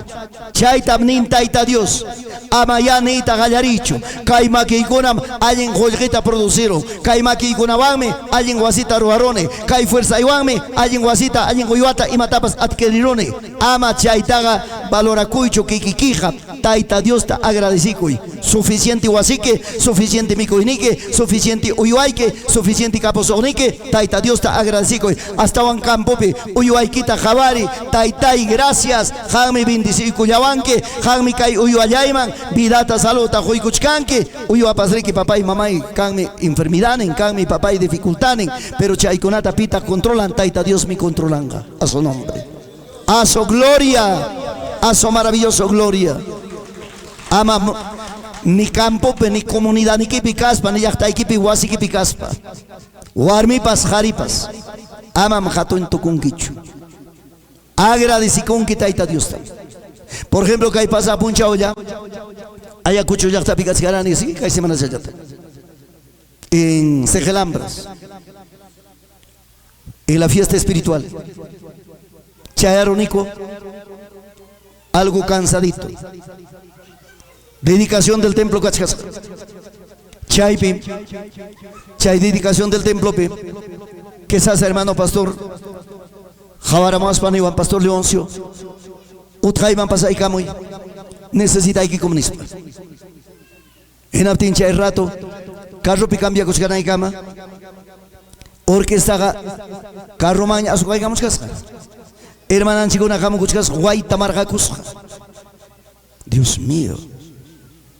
Chaytam nin Tayta Dios, ama ya nita gallarichu, kay makiykunam allin jollrita producero, kay makiykunawanmi allin wasita ruarone, kay fuerzaywanmi allin wasita, allin uywata imatapas adquirirone, ama chaytaga valorakuychu kikikija, Tayta Dios ta agradecikuy, suficiente wasike, suficiente mikuynike, suficiente uywayke, suficiente kaposonike, Tayta Dios ta agradecikuy, hasta wan campopi, uywaykita jabari, Taytay gracias, jami bendicikuyawanke, jami kay uywallayman, vidata saluta huykuchkanke, uywapasriki papay mamay, kanmi enfermidanen, kanmi papay dificultanen, pero chaykunata pita controlan, Tayta Dios mi controlanga, a su nombre, a su gloria, a su maravilloso gloria. Ama ni campo, ni comunidad, ni kipi kaspa, ni yachtay kipi wasi kipi kaspa. Warmipas, jaripas. Amam hatun tukunkichu. Agradecikunki Tayta Dios. Por ejemplo, que hay pasa puncha olla. Ayacucho yachta picas garani, sí, que hay semanas allá. En Cejelambras. En la fiesta espiritual. Chayaronico. Algo cansadito. Dedicación del templo Cachcas. Chaypi. Chay dedicación del templo Pi. Que se hace hermano pastor. Javaramas Paniwan, pastor Leoncio. Utkaiman pasay kamoy. Necesita aquí comunismo. En Aptin chay rato. Carro pi cambia kuchkana y cama. Orquesta carro maña asukay kamos casa. Hermanan chikuna kamo kuchkas guaita marga kusja. Dios mío.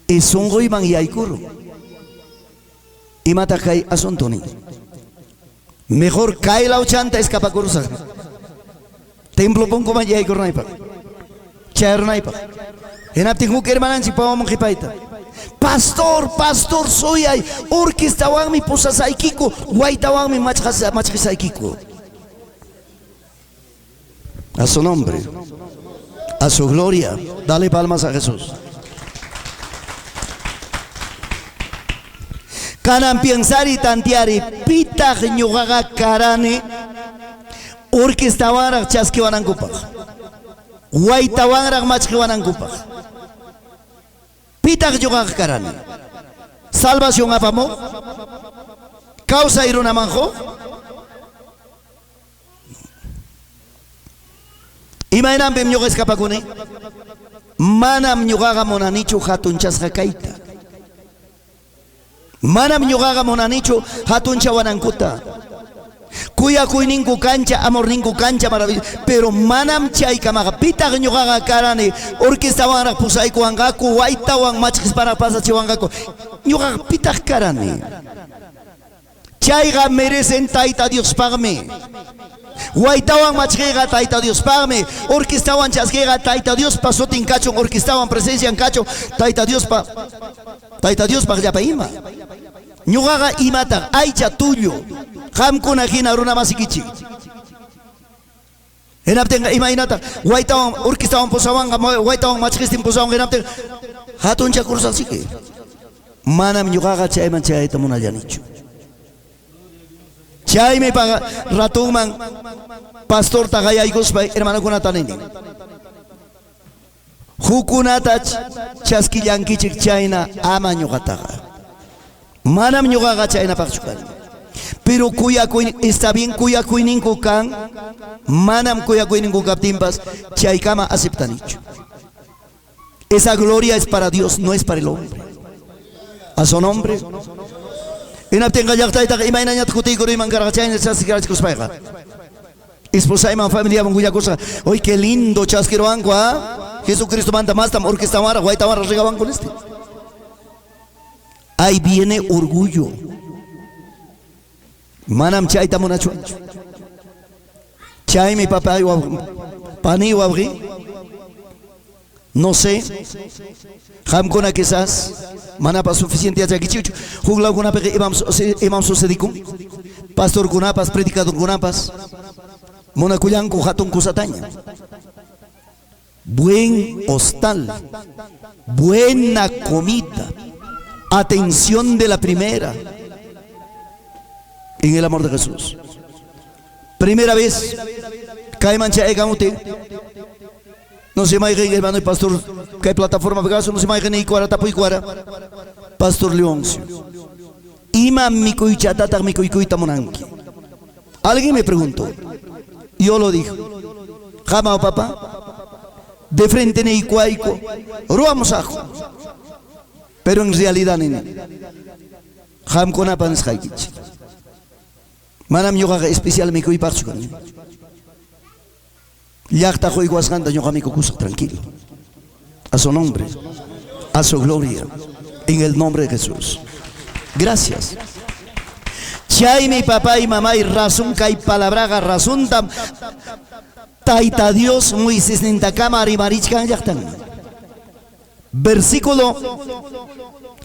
Es un goiman y aikuro. Y mata kai asuntoni. Mejor cae la ochanta escapa cursa. Templo pongo man y aikur naipa. Chair naipa. En aptinku hermanan chipa monjipaita. Pastor, soy ay. Orquesta wang mi posas aikiko. Guaita wang mi machjas aikiko. A su nombre, a su gloria, dale palmas a Jesús. Kanan piensari tantiari, pita ñugaga karane, orquestawarak chaskiwanankupaj, waitawarak machkiwanankupaj. Pita ñugaga karane, salvación apamo, causa iruna manjo. Imainam bem ñuga escapakune, manam ñugaga monanichu hatun chasqa kaita. Manam ñugaga monanichu hatun chawanankuta. Kuya kuyninku cancha, amor ninku cancha maravilloso. Pero manam chaykamaga, pita ñugaga karane, orquesta wanrak pusayku angaku, waita wan machkis para pasachi wangaku. Ñugaga pita karane. Chayga merecen Tayta Dios pagme. Guaitawan machquega Tayta Dios pagme, orquestawan chasquega Tayta Dios pasotin cacho, orquestawan presencia en cacho, Tayta Dios pa yapaima. Ñugaga imata, aycha tuyo, hamkuna hina runa masikichi. Enaptenga imainata, guaitawan orquestawan posawanga, guaitawan machquistin posawanga, enaptenga, hatun chakursa asiki. Manam ñugaga chayman chayta munallanichu. Chay me paga ratunman pastor tagaya igospa hermano kunatanini. Hukunatach chaskillankichik chayna ama ñuqataqa. Manam ñuqaqa chayna paqchukani. Pero está bien kuyakuyninku kan, manam kuyakuyninku kaptinpas chaykama aceptanichu. Esa gloria es para Dios, no es para el hombre. A su nombre. Inaptenga llaqtayta imaynañat kutikuru iman garachayna chasquirachkuspayqa. Esposa iman familia munguya cosa. Hoy qué lindo chasquiroanco, ¿ah? Jesucristo manda más tam orquestamara, guaitamara regaban con este. Ahí viene orgullo. Manam chayta monachuancho. Chay mi papá pani wabri. No sé. Hamkona quizás manapa suficiente a chichu. Jugla kuna pe imam sucedikum. Pastor kunapas, predicador kunapas. Monacuyanco hatun kusataña. Buen hostal. Buena comida. Atención de la primera. en el amor de Jesús. Primera vez, cae mancha egamute. No se imaginen, hermano y pastor, que hay plataforma Pegaso, no se imaginen, y cuara, tapo y cuara. Pastor Leoncio. Ima mikuy chatata mikuy tamonanki. Alguien me preguntó. Yo lo dije. Jama o papá. De frente ne iguaico. Ruamos ajo. Pero en realidad nene. Jam con apanes haikich. Manam yoga especial mikuy parchukan. Yacta hoy guasganda yoga mikukusa tranquilo. A su nombre. A su gloria. En el nombre de Jesús. Gracias. Chay mi papá y mamá y razón kai palabraga razón tam taita Dios Moisés nintakama arimarichkan yaktan. Versículo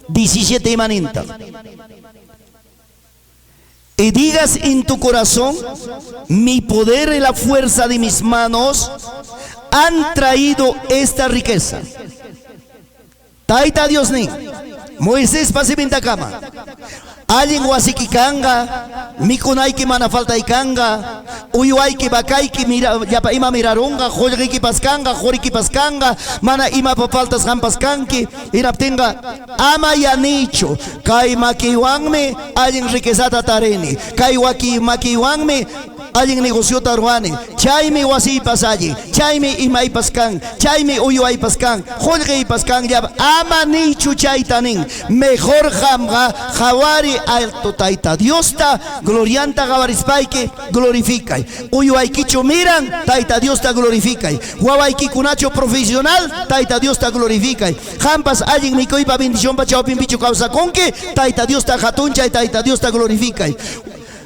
17 imaninta. Y digas en tu corazón, mi poder y la fuerza de mis manos han traído esta riqueza. Taita Dios ni Moisés pasiminta cama. Alguien wasiki kanga, mikunayki mana falta ikanga, uyuayki bakayki mira yapa ima mirarunga, jolliki paskanga, joriki paskanga, mana ima papaltas hampaskanki, inaptinga ama yanicho, kay makiwanme alguien riquezata tareni, kay waki makiwanme alguien negocio taruane, chayme wasi pasalle, chayme imay paskan, chayme uyuay paskan, jolgei paskan ya ama nichu chaytanin, mejor jamga jawari alto taita Dios ta glorianta gawarispaike glorifica, uyuay kicho miran taita Dios ta glorifica, huaway kikunacho profesional taita Dios ta glorifica, jampas alguien mikoipa bendición pa chao pimpicho causa conque taita Dios ta jatuncha y taita Dios ta glorifica.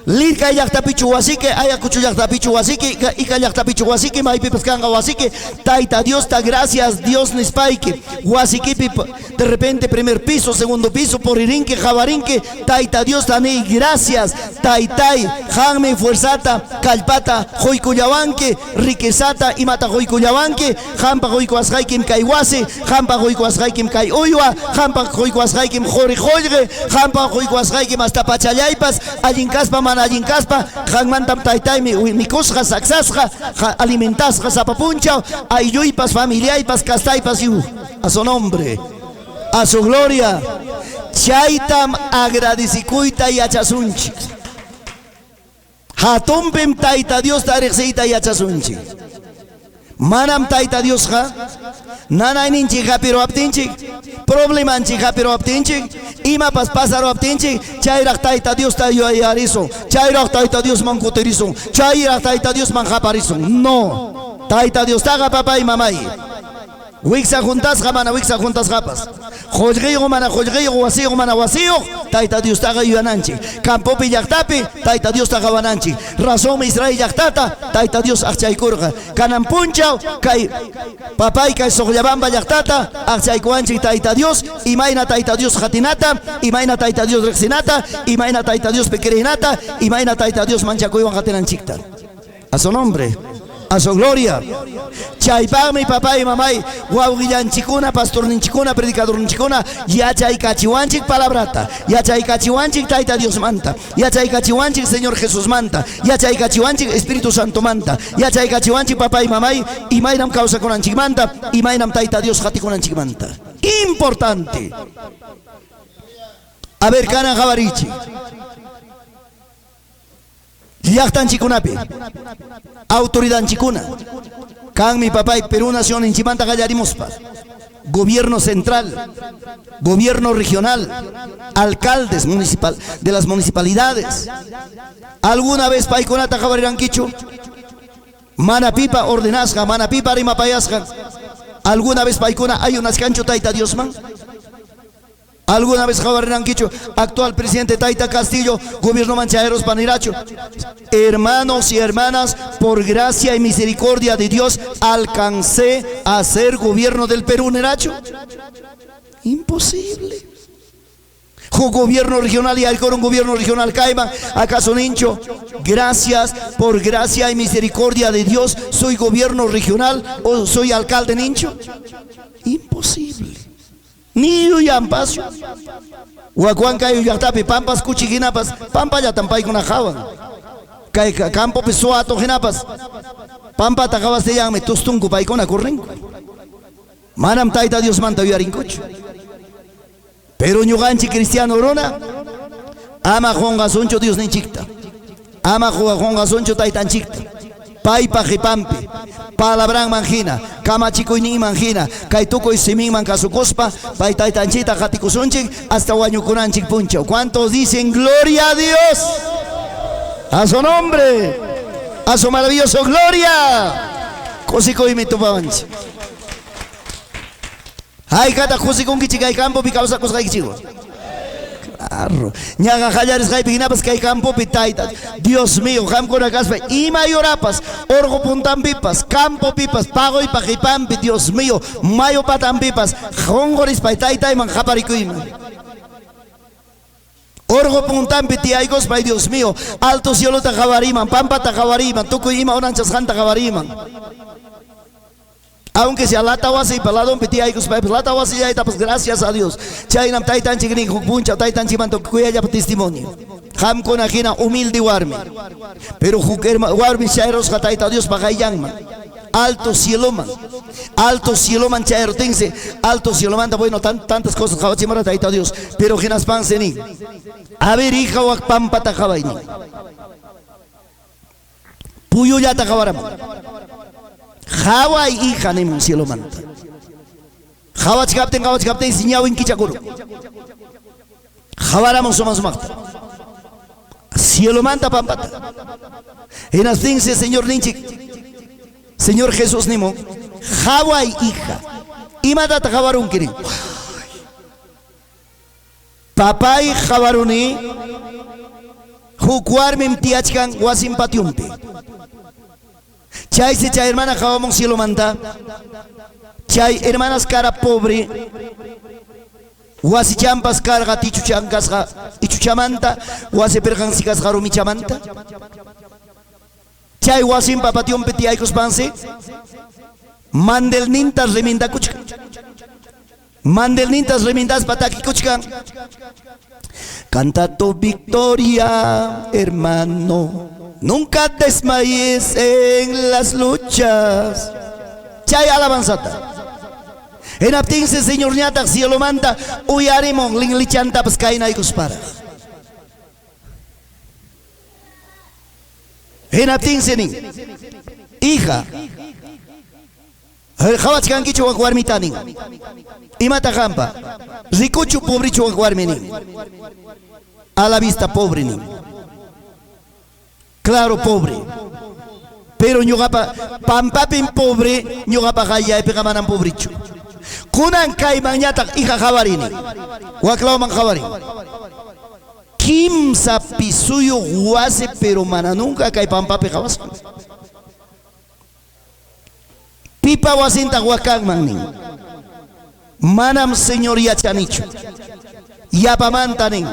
Lirka yaktapichu wasike, ayakuchu yaktapichu wasike, ika yaktapichu wasike, maipipas kanga wasike, taita Dios ta gracias, Dios nispaike, wasike de repente primer piso, segundo piso, por irinque, jabarinque, taita Dios ta nei gracias, taitai, janme fuerzata, kalpata, joikuyawanke, riquezata, imata joikuyawanke, jampa joikuashaikim kaiwase, jampa joikuashaikim kai uywa, jampa joikuashaikim jori jolre, jampa joikuashaikim hasta pachayaipas, alinkaspa allin kaspa, hangmantam taitaymi mikusqa saksasqa, alimentasqa sapapunchaw, aylluypas, familiaypas, kastaypas yu. A su nombre, a su gloria, chaytam agradecikuyta yachasunchik. Hatumpim taita Dios tarixita yachasunchik. Manam taita Dios ha, nanayninchik hapiro aptinchik, problemanchik hapiro aptinchik, ima pasaro aptinchik, chayraq taita Dios ta yariso, chayraq taita Dios mankuteriso, chayraq taita Dios manjapariso. No, taita Dios taga papá y mamá. Wixa juntas jamana wixa juntas japas. Jolgeo mana jolgeo wasio mana wasio. Taita Dios taga yuananchi. Campopi yaktapi. Taita Dios taga wananchi. Razón Israel yaktata. Taita Dios achaykurga. Kanan punchao. Kai papay kai soglabamba yaktata. Achaykuanchi taita Dios. Imaina taita Dios jatinata. Imaina taita Dios rexinata. Imaina taita Dios pequerinata. Imaina taita Dios manchakuiwan jatinanchikta. A su nombre. A su gloria. Chaypa mi papá y mamá, guauguillanchikuna, pastorninchikuna, predicadorninchikuna, yachaykachiwanchik palabrata, yachaykachiwanchik taita Dios manta, yachaykachiwanchik Señor Jesús manta, yachaykachiwanchik Espíritu Santo manta, yachaykachiwanchik papá y mamá, y mainam causa konanchik manta, y mainam taita Dios jati konanchik manta. Importante. A ver, kana jabarichi. Yachtan chikunapi, autoridad chikuna, kan mi papá y Perú nación en Chimanta Gallarimospa, gobierno central, gobierno regional, alcaldes municipal de las municipalidades. ¿Alguna vez paikonata jabariranquicho? Manapipa ordenasca, manapipa rimapayasca. ¿Alguna vez paikona hay unas cancho taita Dios man? ¿Alguna vez Jabarran Quicho, actual presidente Taita Castillo, gobierno Manchaderos Paniracho? Hermanos y hermanas, por gracia y misericordia de Dios, alcancé a ser gobierno del Perú, Neracho. Imposible. Gobierno regional y alcor un gobierno regional Caima, acaso Nincho, gracias, por gracia y misericordia de Dios, soy gobierno regional o soy alcalde Nincho. Imposible. Ni yuyampas. Wakuan kayo yaktapi pampas kuchiginapas. Pampa ya tampay kuna kawan. Kay campo pesuato ginapas. Pampa takabas de yang me tustun kupay kuna kurring. Manam taita Dios manta uyarinkuch. Pero ñuganchi cristiano rona. Ama jonga soncho Dios ni chikta. Ama jonga soncho taitan chikta. Paipa jipampi. Palabran manjina. Kamachico ni manjina. Kaituko y simin mancasukospa. Paitaitanchita jatikusonchik. Hasta guañucuranchik puncho. ¿Cuántos dicen gloria a Dios? A su nombre. A su maravilloso gloria. Cosico y me topabanchi. Ay, kata cosico un kichikay campo picausa cosca chico. Claro. Ñaga hallares hay piginapas que hay campo pitaita. Dios mío, ham con acaspa. Y mayorapas, orgo puntan pipas, campo pipas, pago y pajipampi, Dios mío, mayo patan pipas, jongoris paitaita y manjaparicuima. Orgo puntan pitiaicos, pay Dios mío, alto cielo tajabariman, pampa tajabariman, tucuima oranchas janta jabariman. Aunque sea lata wasi paladon piti ay kus lata wasi ya etapas gracias a Dios. Chaynam taitan chigrin puncha taitan chimanto kuya ya testimonio. Ham con ajena humilde warmi. Pero jukerma warmi chairos taita Dios pagayangma. Alto cielo man. Alto cielo man chairo tense. Alto cielo man bueno tantas cosas jawachimara taita Dios. Pero genas panseni. A ver hija wak pampa tajabaini. Puyo ya tajabaram. Hawa hija nem cielo manta. Hawa chikapten siñawin kichakuru. Hawaramos sumakta. Cielo manta pampata. En astinse Señor Ninchik. Señor Jesús nimo. Hawa hija. Imadata hawarun kiri. Papay hawaruni. Hukwar mem tiachkan wasim patiumpe. Chay se chay hermana jabamon cielo manta. Chay hermanas cara pobre. Wasi champas carga tichuchancas ichuchamanta. Wasi perjansikas harumi chamanta. Chay wasim papation peti aikos panse. Mandel nintas reminda kuchka. Mandel nintas remindas pataki kuchka. Canta tu victoria, hermano. Nunca desmayes en las luchas. Chay alabanzata. En aptinse Señor ñata cielo manta uyarimon linglichanta paskaina y kuspara. En aptinse ni hija. Jawachkan kichu wakwarmitani. Imata jampa. Rikuchu pobrichu wakwarmini. A la vista pobre ni. Claro, pobre. Pero ñugapa pampapin pobre, ñugapa jaya y pegamanan pobricho. Kunan kai mañata hija jabarini. Waklao man jabarini. Kimsa pisuyo guase pero mana nunca kai pampape jawas. Pipa wasinta huacan manin. Manam señoría chanicho. Yapamantanin.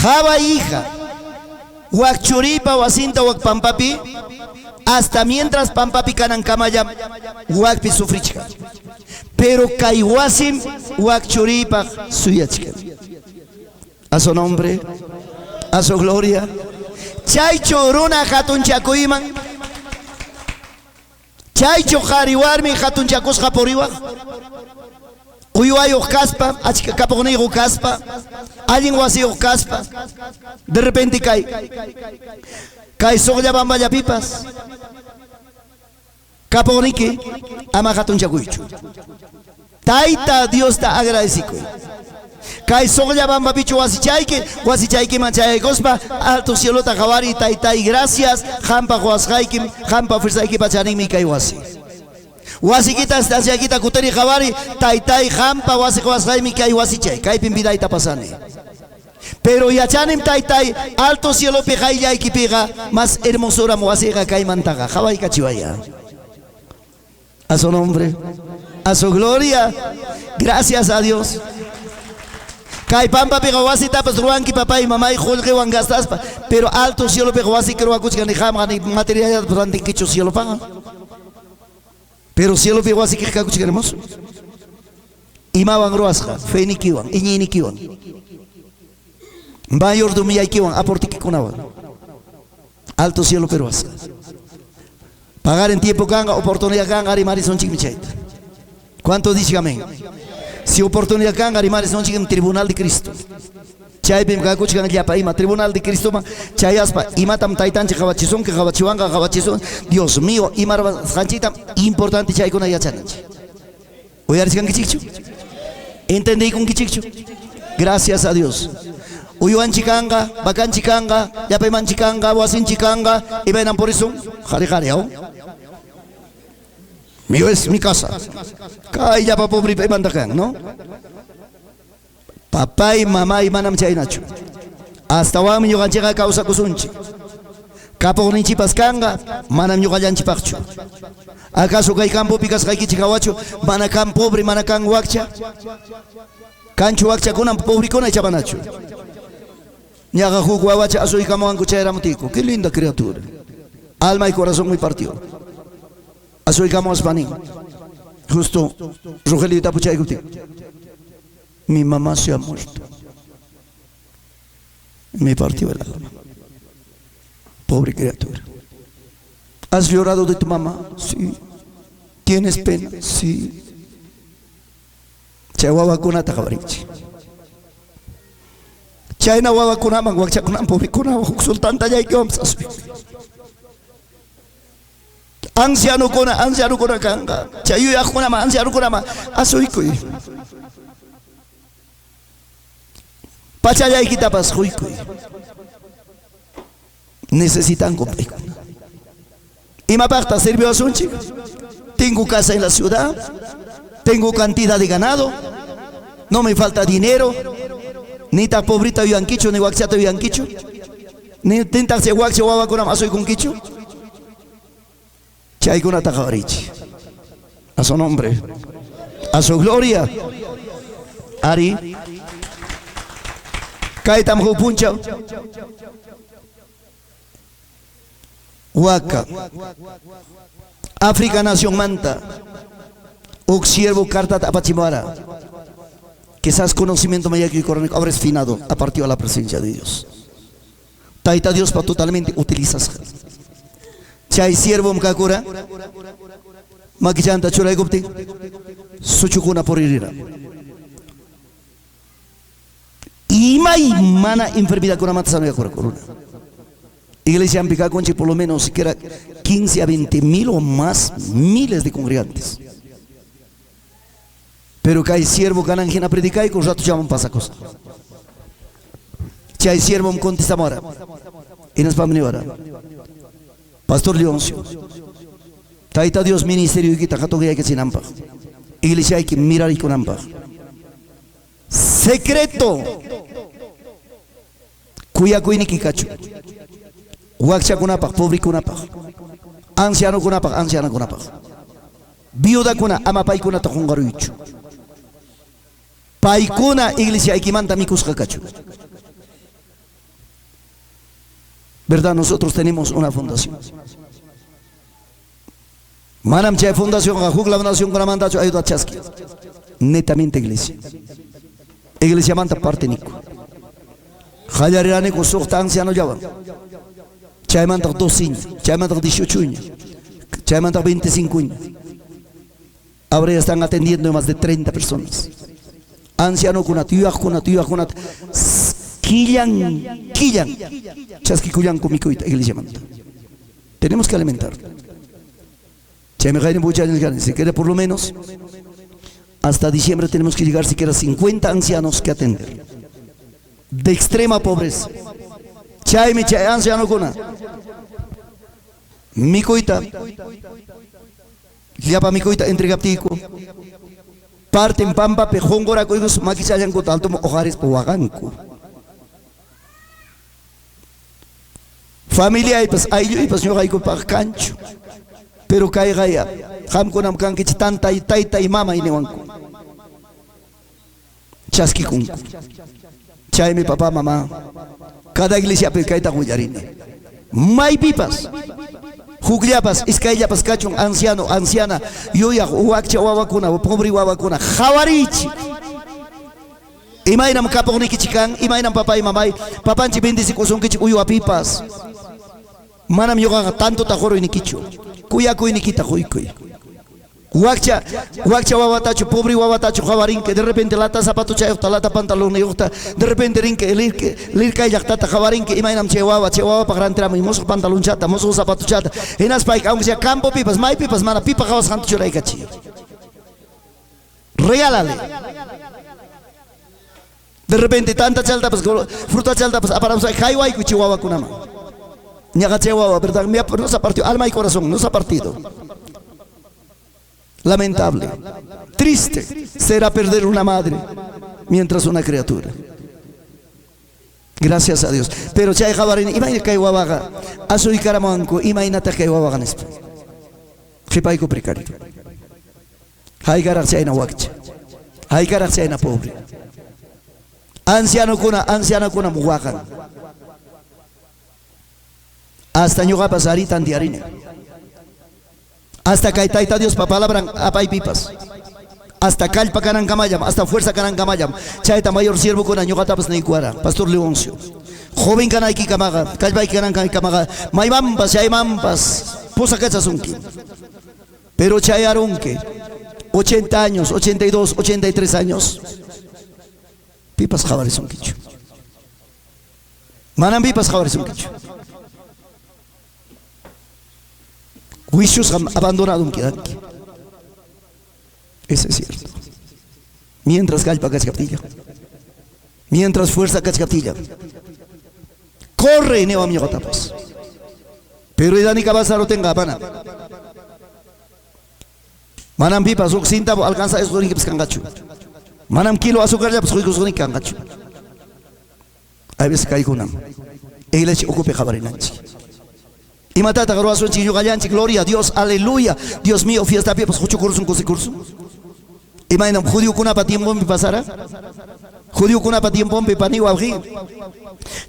Jaba hija. Wak churipa wasinta wak pampapi hasta mientras pampapi kanan kamaya wak pi sufrichka. Pero kai wasim wak churipa suyachka. A su nombre, a su gloria. Chay chorona hatun chakuiman. Chay chojariwarmi hatun chakos japoriwa. Uyuay caspa, capone caspa, alguien wasi caspa, de repente cae soya bamba ya pipas, caponique, amajatun chacuicho. Taita Dios ta agradecido. Cae soya bamba bicho wasi chaike manchaya gospa, alto cielo ta jawari, taitai gracias, jampa huasjaikim, jampa frisaiki pachanin mi kai wasi. Wasikita estancia kita kuteri jabari taitai jampa wasi mi kai wasichay kai pimbida ita pasani. Pero yachanim taitai alto cielo pejai ya equipiga más hermosura moasiga kai mantaga jawai kachiwaya. A su nombre, a su gloria, gracias a Dios. Kai pampa pega wasi tapas ruanki papá y mamá y julge wangastaspa, pero alto cielo pega wasi que ruakuchka ni jama ni material durante kicho cielo paga. Pero cielo pegó así que hermoso. Imawan ruasqa, fenikiwan, iñinikiwan. Mayordomiyaykiwan, aportikicunawan. Alto cielo peruasqa. Pagar en tiempo ganga, oportunidad ganga, arimaris son chimichaita. ¿Cuánto dice amén? Si oportunidad ganga, arimaris son chim tribunal de Cristo. Chay pim kakuchkan llapa ima tribunal de Cristo ma chayaspa imatam taitanchi kawachison que kawachiwanga kawachison. Dios mío, imar sanchitam importante chay kuna yachananchi. Uyariskan kichikchu. Entendí con kichikchu. Gracias a Dios. Uyuan chikanga, bakan chikanga, yapeman chikanga, wasin chikanga, y venan por eso, jare jare, mío es mi casa. Kay ya pa pobre pe mandakan, ¿no? Papá y mamá y manam chay nacho. Hasta wam yo ganchega causa kusunchi. Kapo ni chipaskanga, manam yo ganchi pachu. ¿Acaso kay campo picas kay kichikawacho, manakan pobre, manakan wakcha? Cancho wakcha kunam pobre kona chabanacho. Ñaga juguawacha asoy kamoan kuchera mutico. Qué linda criatura. Alma y corazón muy partido. Asoy kamo espanín. Justo Rogelio Tapuchay Guti. Mi mamá se ha muerto. Me partió el alma. Pobre criatura. ¿Has llorado de tu mamá? Sí. ¿Tienes pena? Sí. Chihuahua con Atacabrichi. China wawa kunaman wakcha kunam pobre kunam sultan tayay que vamos a subir. Anciano kuna kanga. Chayu ya kunama anciano kunama asoy kuy. Pachayay kita pas kuy. Necesitan comprar. Y me aparta sirvió a Sunchi. Tengo casa en la ciudad. Tengo cantidad de ganado. No me falta dinero. Ni ta pobrita vivanquicho, ni guaxiata vivanquicho. Ni tinta se guaxio wawa con amasoy con quicho. Chay con atajabarich. A su nombre. A su gloria. Ari. Kaitam hupuncha. Huaca. África nación manta. Observo carta tapachimara. Quizás conocimiento mayaki y corónico ahora es finado a partir de la presencia de Dios. Taita Dios para totalmente utilizas. Chay siervo mkakura. Makichanta churay gupti. Suchukuna por irira. Y mana enfermedad con amata sana corona. Iglesia Ampica Conchi por lo menos siquiera 15 a 20 mil o más miles de congregantes. Pero que hay siervo ganan quien a predicar y con rato llaman pasa cosa. Si hay siervo me contesta ahora. Y nos va a venir ahora. Pastor Leoncio. Taita Dios ministerio y quita jato que hay que sin ampa. Iglesia hay que mirar y con ampa. Secreto. Cuya cuini kikachu. Huaxa kunapa, pobre kunapa. Anciano kunapa, anciana kunapa. Viuda kuna, amapay kuna takungaruichu. Paikuna iglesia ikimanta mikus kakachu. ¿Verdad? Nosotros tenemos una fundación. Manam chay fundación, ajug la fundación con la mandacho ayuda a chasqui. Netamente iglesia. Iglesia manta parte nico. Jayarirane con su anciano llaman. Chay manta 2 años, chay manta 18 años, chay manta 25 años. Ahora ya están atendiendo más de 30 personas. Anciano kunat, killan, chasqui kuyan kumikuita, iglesia manta. Tenemos que alimentar. Si quiere por lo menos, hasta diciembre tenemos que llegar siquiera 50 ancianos que atender. De extrema pobreza. Chay anciano kuna. Mikuita. Liapa mikuita entregaptico. Parten pampa pejongora coigos maquichayan con tanto ojares poaganco. Familia y pues ay pues yo hay con cancho. Pero caiga ya. Ham con amcan que tanta y taita y mama y newanco. Chasqui con. Chay mi papá mamá. Cada iglesia pecaita guyarini. May pipas. Jugllapas, iskayllapas kachun, anciano, anciana, yuyak, uwakcha wawakuna, pobre wawakuna, jawarichi. Imaynam kapognikichikan, imaynam papay mamay, papanchi bendisikusunkichik uyuapipas. Manam yoga tanto tajoro inikichu. Kuyakuy nikita kuykuy. Wakcha wawatachu, pobre wawatachu jawarinke, de repente lata zapato chayota, lata pantalón yota, de repente rinke, lirka yaktata jawarinke, imaynam chewawa pagrantrama, mozo pantalón chata, mozo zapato chata. Enas paik, aunque sea campo pipas, may pipas, mana pipa jawas hantu churaikachi. Regálale. De repente tanta chalta, pues fruta chalta, pues aparamos ahí, jaiwai chihuahua kunama. Ñaga chihuahua, verdad, no se ha partido, alma y corazón, no se ha partido. Lamentable, triste será perder una madre mientras una criatura. Gracias a Dios. Pero chay jabarin, imagina que wabaga, asoy caramanco, imagina que wabaga nespa. Jipaiko precario. Hay garaxia en wakcha. Hay garaxia en pobre. Anciano kuna muwakan. Hasta ñuga pasarita antiarine. Hasta caitaita Dios pa palabra apay pipas. Hasta calpa canan camayam, hasta fuerza canan camayam. Chaita mayor siervo con año gatapas neikuara, Pastor Leoncio. Joven canayki camaga, calpay canan camaga, maymampas, chaymampas, posa cachasunki. Pero chayarunque, 80 años, 82, 83 años. Pipas jabares un quicho. Manam pipas jabares un quicho. Juicios han abandonado un quedanque. Eso es cierto. Mientras calpa cachcaptilla. Mientras fuerza cachcaptilla. Corre neva mi tapas. Pero idani cabazaro tenga pana. Manam pipas cinta alcanza eso ni que pescangacho. Manam kilo azúcar ya pues juicos ni cangacho. Hay veces cae con nam. Él es ocupe jabarinanchi. Y matata garoazo en gallanchi, gloria a Dios, aleluya. Dios mío, fiesta pie, pues jucho curso, Imagina, judío kuna pa tiempo me pasara. Judío kuna pa tiempo me paniwa abri.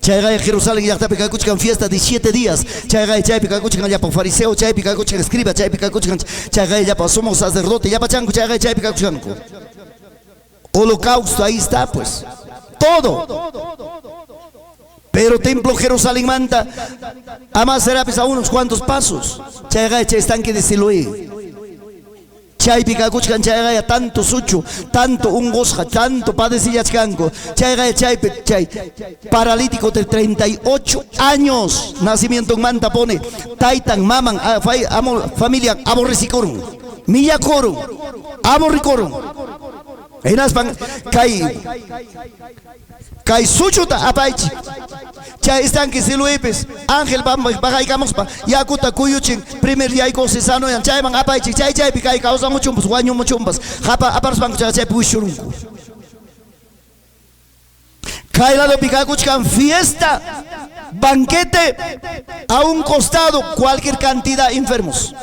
Chaiga en Jerusalén ya está picacuchcan fiesta de 7 días. Chaiga ya picacuchcan ya pa fariseo, chaiga picacuchcan escriba, chaiga picacuchcan, chaiga ya pa somos sacerdote, ya pa chanco, chaiga ya picacuchcan. Holocausto, ahí está pues. Todo. Pero templo Jerusalén manta, además será pues a unos cuantos pasos. Chaiga estanque de Siloé. Chay picacuchcan chaiga tanto sucho, tanto un gosja, tanto padecillachcanco. Chaiga chay paralítico de 38 años. Nacimiento en manta pone. Taitan, maman, familia aborrecicorum. Millacorum, aborricorum. En aspan, Kai suchuta apaichi. Chay están que se lo epes. Ángel bagaicamos pa. Yakuta kuyuchin. Primer día y cosesano yan. Chay man apaichi. Chay picay causa muchumbas. Guaño muchumbas. Japa aparos banco chay puishurunku. Kai lado picacuchcan fiesta. Banquete. A un costado cualquier cantidad enfermos.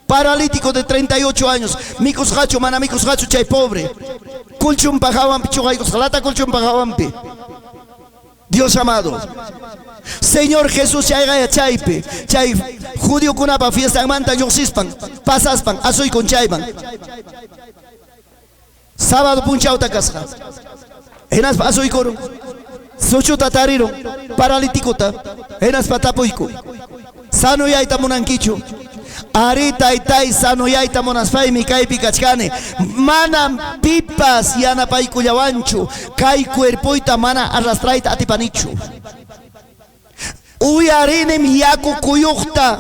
Paralítico de 38 años. Micos hacho, mana micos hacho, chay pobre. Kulchum pajawan pichugaicos, jalata kulchum pajawan pi. Dios amado. Señor Jesús, chay chaype. Chay judío kunapa fiesta manta yosispan. Pasaspan, asoy con chayban. Sábado punchauta casja. Enas asoy coro. Sochuta tariro. Paralítico enas patapoico. Sano yaita monanquicho. Arita itai sano yaita monasfai mi kai pikachkane. Mana pipas yana pai kuyawanchu. Kai cuerpoita mana arrastraita atipanichu. Uyarinem yaku kuyukta.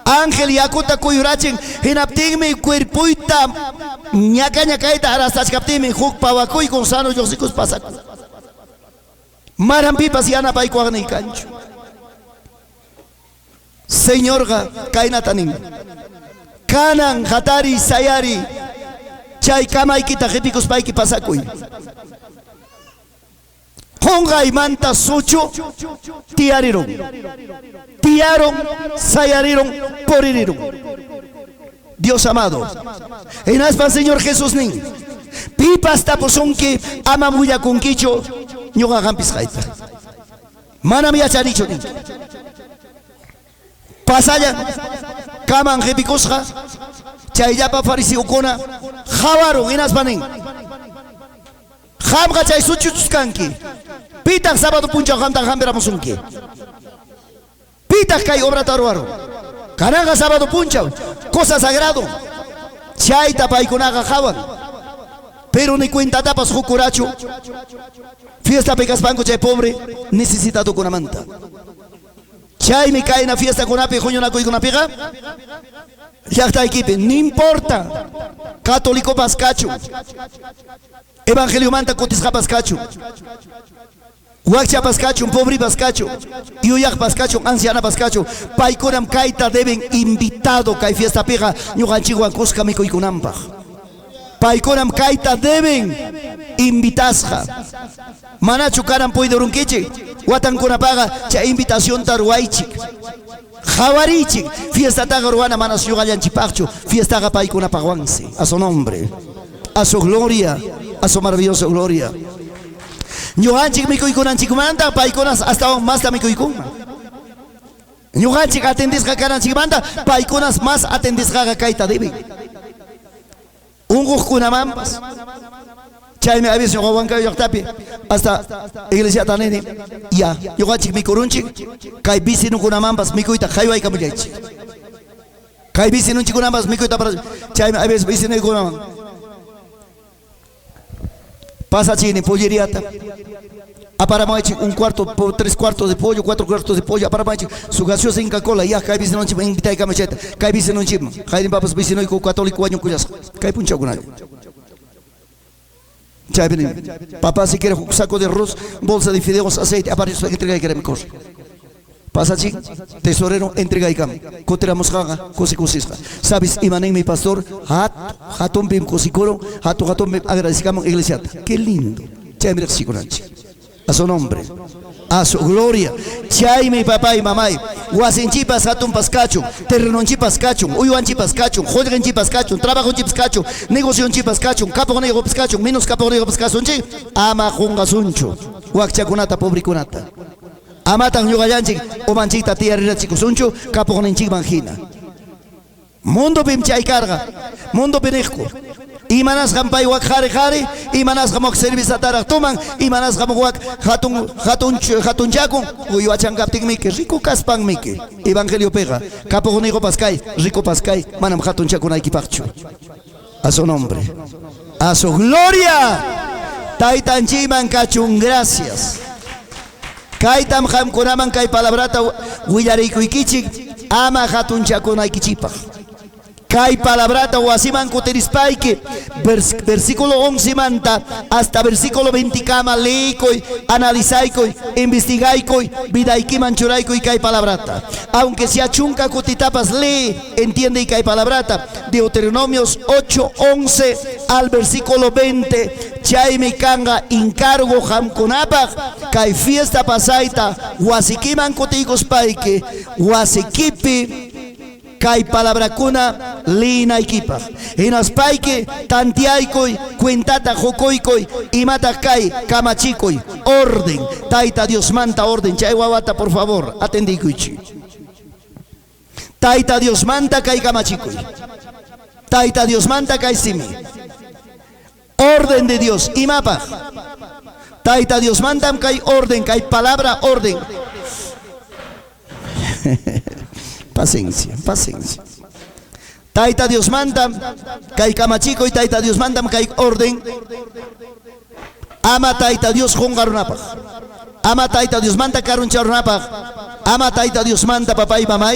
Ángel yakuta kuyurachin. Hinaptigme cuerpoita. Ñakaita arrastrachkaptime. Huk pawakuy con sano yosicus pasak. Maran pipas yana pai kuagni kanchu. Señor kainatanin kanan hatari sayari chay kamaykita qipikuspayki paiki pasakuy hongay manta sucho tiaron sayariron poririron. Dios amado, en aspan Señor Jesús nin pipas taposunki ama muya kunkicho ñuqa qampis hayta mana mi yachanicho nin. Pasayan, kaman repicosja, chayllapa fariseo jawaron inaspanin. Jamga chay suchuchuskanki. Pitak sábado puncha jamta jamberamusunki. Pitak kay obra taruaro. Kananga sábado puncha, cosa sagrado. Chayta paikunaga jawan. Pero ni cuenta tapas jukuracho. Fiesta pecas banco chay pobre, necesitado con amanta. Chay me cae en la fiesta con ape, joño na con apiga. Ya está equipe, no importa. Católico pascacho. Evangelio manta cotisja pascacho. Huacha pascacho, pobre pascacho. Yuyak pascacho, anciana pascacho. Paikonam kaita deben invitado kai fiesta pega. Ñuganchiguan cusca mico y kunampa. Paikonam kaita deben invitasja. Manachu karam poidorunkeche. Watan kunapaga cha invitación taruaichik. Jawarichik. Fiesta tagaruana manas yugayanchipacho. Fiesta gapaikunapaguanse. A su nombre. A su gloria. A su maravillosa gloria. Ñuganchik mikuikunanchik manda, paikonas hasta aún más mikuikuna. Ñuganchik atendisga karanchik manda, paikonas más atendisga kaita debe. Ungukuna mampas. Chayme a veces ñugawanka yoktapi hasta iglesia tanene. Ya, ñuganchik mikurunchik, kai bisinukuna mampas mikuita kayway kamuyaychik. Kai bisinunchikuna mampas mikuita para chayme a veces bisinukuna mampas. Pasa chini, polleriata. Aparamachi, un cuarto, 3 cuartos de pollo, 4 cuartos de pollo. Aparamachi, su gaseosa Inca Cola. Ya, cae vicino en chima, invita y camacheta. Cae vicino en chima. Cae papas vicino y católico año cuyas. Cae puncha con alguien. Cae vení. Papá, si quiere un saco de arroz, bolsa de fideos, aceite. Aparece su entrega y quiere mi cosa. Pasa chi, tesorero, entrega y cam. Coteramos jaga, cosicosisja. Sabes, imanen mi pastor, hatón bim cosicoro, hatón bim agradecicamos iglesia. Qué lindo. Chay mi rexiconanchi. A su nombre. A su gloria. Chay mi papá y mamá. Guasenchipas hatón pascacho, terrenonchipas cacho, uyuanchipas cacho, jodrenchipas cacho, trabajo chipas cacho, negocio chipas cacho, capo nego pascacho, menos capo nego pascacho, ama jungasuncho. Huachakunata, pobre kunata. Amatan yugayanchik, o manchita tierra chicosuncho, caponinchik manjina. Mundo pimchay carga, mundo penejco. Imanas gampay wak jare, imanas gamok service atarak toman, imanas gamok wak hatun chakun, uyuachan kaptik mike, rico kaspan mike. Evangelio pega, caponigo pascay, rico pascay, manam hatun chakun aikipachu. A su nombre, a su gloria, taitanchiman cachun, gracias. Kaitam ham kunaman kai palabrata willarikuikichik ama hatun chakunaykichipaj. Kai palabrata wasiman kuterispaike versículo 11 manta hasta versículo 20 kama leikoy, analizaikoy, investigaikoy, vidaikiman churaikoy kai palabrata. Aunque sea chunca kutitapas lee, entiende y kai palabrata. Deuteronomios 8:11 al versículo 20. Chayme kanga encargo hamkunapaj kai fiesta pasaita wasikiman kutikos paike wasikipi kai palabra kuna lina equipa. Enas paike tantiaikoy cuentata jokoikoy imata kai kamachikoy orden. Taita Dios manta orden. Chay wawata por favor atendikuichi. Taita Dios manta kai kamachikoy. Taita Dios manta kai simi. Orden de Dios imapa. Taita Dios manta kai orden kai palabra orden. Paciencia, paciencia. Taita Dios manda, kai kamachico y taita Dios manda, kai orden. Ama taita Dios hongarunapaj. Ama taita Dios manda karun charunapaj. Ama taita Dios manda papá y mamá.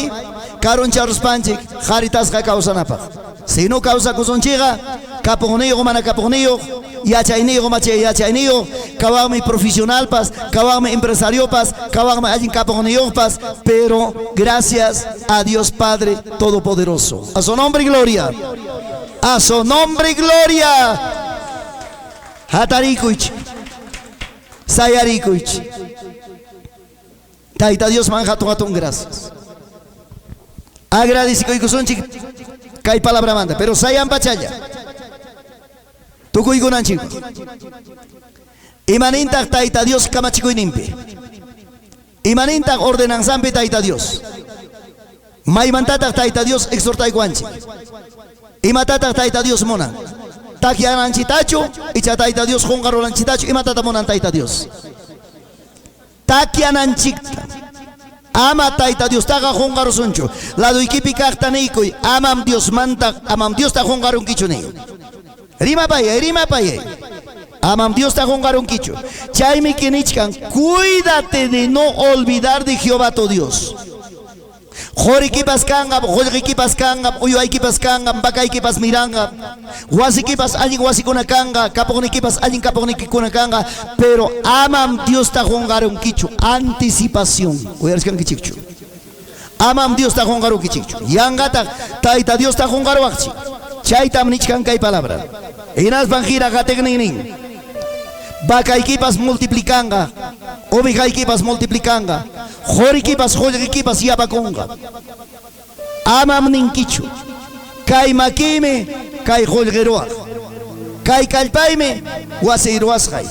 Karun charus panchik, jaritas ka causanapaj. Si no causa cosonchiga, caponeo mana caponeo, yachaineo mache yachaineo, kawami profesional pas, kawami empresario pas, kawami allin caponeo pas, pero gracias a Dios Padre Todopoderoso. A su nombre y gloria. A su nombre y gloria. Hatarikuich. Sayarikuich. Taita Dios manjatun gracias. Agradecido y cosonchik. Kai palabra manda, pero sayan pachaya. Tukuy gunanchico. Imaninta taita Dios kamachico y nimpe. Imaninta ordenan zampe taita Dios. Maymantata Taita Dios exhortayguanchi. Imatata Taita Dios mona. Takiananchitachu, Taita Dios hongarolanchitachu, imatata monan Taita Dios. Takiananchikta. Ama Taita Dios taga hongarosunchu. Lado ikipi kaktanikoy, amam Dios manta, amam Dios ta hongarun kichune. Rima paye. Amam Dios ta hongarun kichu. Chaymi kinichkan, cuídate de no olvidar de Jehová tu Dios. Jorikipas kangam, jorikipas kangam, uyuaykipas kangam, bakaykipas mirangam, wasikipas allin wasikuna kanga, kapognikipas allin kapognikikuna kanga, pero amam Dios ta hongarun kichu, anticipación. Uyariskan kichikchu. Amam Dios ta hongarun kichikchu. Yangata Taita Dios ta hongarun akchi. Chaytam nichkan kay palabra. Inas banjira gategnin. Bakaykipas multiplicanga, ovejaykipas multiplicanga, jorikipas yapakunga. Amam ninkichu, kay makime, kay jolgeroa, kay kalpayme, waseiroasjay,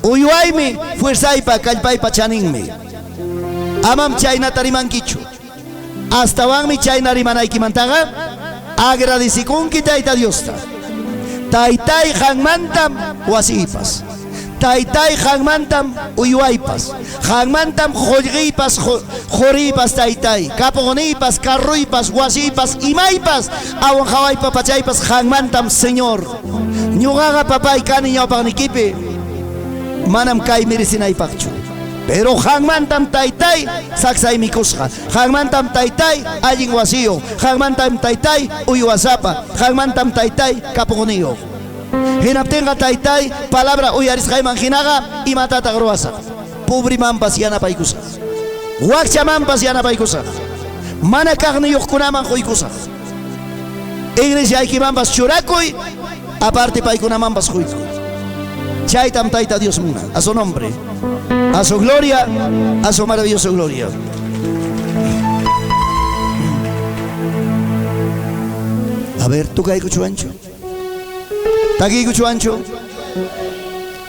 uyuayme, fuerzaypa kalpaypa chaninme. Amam chayna tarimankichu, hasta wanmi chayna rimanaykimantaga, agradecikunki Taita Diosta. Taytay hangmantam wasipas. Taytay hangmantam uyuaypas. Hangmantam joripas, joripas taytay. Kapogonipas, carruipas, wasipas, imaypas. Awan hawaypa pachaypas hangmantam Señor. Ñugaga papay kani ñawpagnikipi. Manam kay mirisinaypakchu. Pero hangmantam taytay saksay mikusqa. Hangmantam taytay allin wasiyo. Hangmantam taytay uyuasapa. Hangmantam taytay kapogoniyo. Hinaptenga taytay palabra uyarisqayman hinaqa imatata gruasa. Pubrimanpas yanapaykusaq. Wakchamanpas yanapaykusaq. Mana kaqniyuqkunaman quykusaq. Iglesiaykimanpas churakuy, aparte paykunamanpas quykuy. Chaytam Taita Dios muna, a su nombre, a su gloria, a su maravillosa gloria. A ver, ¿tú qué hay cuchuancho? Taki cuchuancho.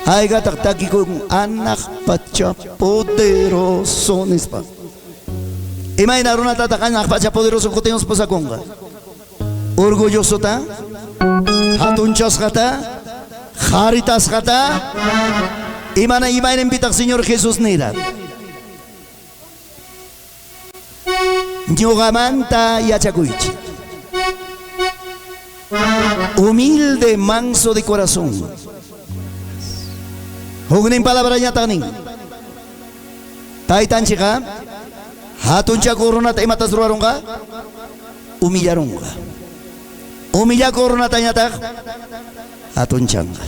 Ay gata taki con anak pacha poderoso nispa. Imagina runa tata anak pacha poderoso que tenemos posa conga. Orgulloso ta, hatunchas gata. Jaritas kata, imana pitak Señor Jesús nira. Ñogamanta yachakuichi. Humilde, manso de corazón. Hugnin palabra ñatanin. Taitan chica, hatun chakuruna imatas ruarunga, humillarunga. Humilla corona tañata, hatun changa.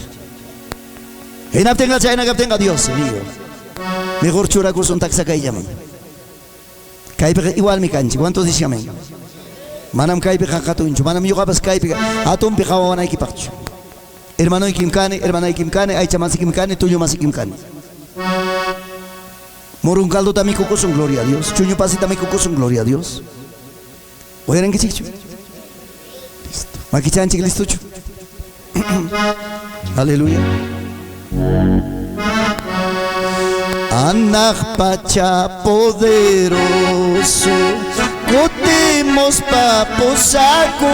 Hinaptenga chayna kaptenga Dios mío. Mejor chura kursun taksa kay llaman. Kaype igual mi canchi. ¿Cuántos dicen amén? Manam kaype kakatuncho. Manam yukapas kaype atun pikawawanay kipakcho. Hermano ikimkane, ay chamansi kimkane, tuyo masi kimkane. Morun caldo también kukusun gloria a Dios. Chuño pasi también kukusun gloria a Dios. Oyeran que chicho. Listo. Makichanchi listo chu. Aleluya. Anak pacha poderoso, cotemos paposaco,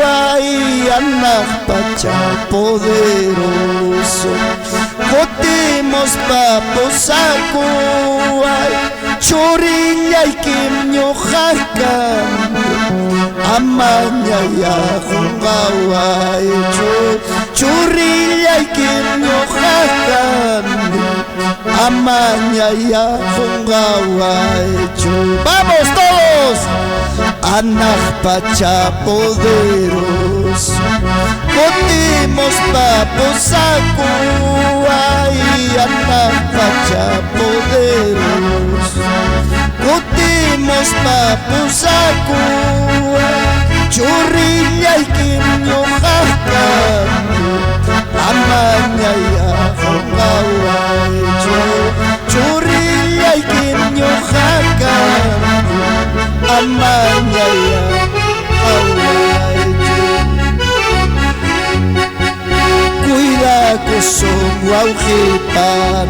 ay, anak pacha poderoso, cotemos paposaco, ay, choriña y quimñojaca, amaña ya jungaway, churrilla y quimñojaca, amaña ya jungaway. ¡Vamos todos! Anak pacha poderoso, cotimos paposaco, ay, anak pacha poderoso, cotimos paposaco, churrilla y quimñojaca, amaña ya jungaway, churrilla y quimñojaca, amaña ya jungaway. Cuida que son guaujipan,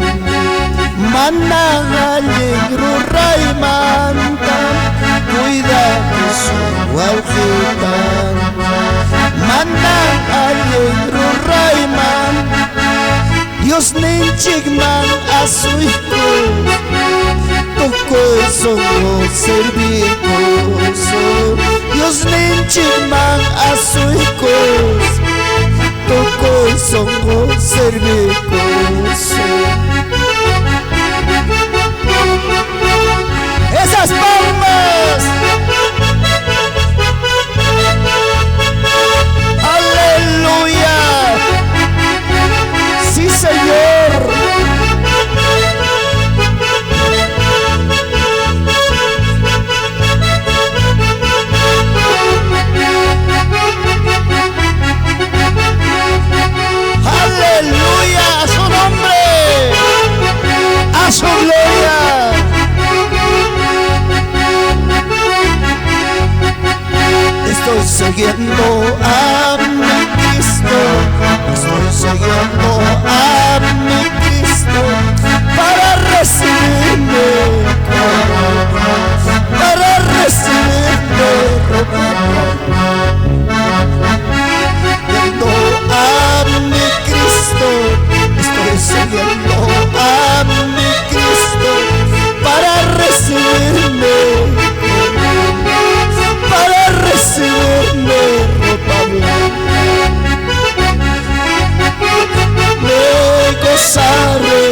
manang alegro raimanta, cuida su guaujitan, manan ayengru raiman, Dios ninchigman asuikos, tokoy songo servikoso, Dios ninchigman asuikos, tokoy songo servikoso. Esas palmas. Aleluya. Sí, Señor. Aleluya a su nombre, a su gloria. Estoy siguiendo a mi Cristo, estoy siguiendo a mi Cristo para recibirme, para recibirme. Siguiendo a mi Cristo, estoy siguiendo a mi Cristo para recibirme, para recibirme ropa blanca. Me gozaré,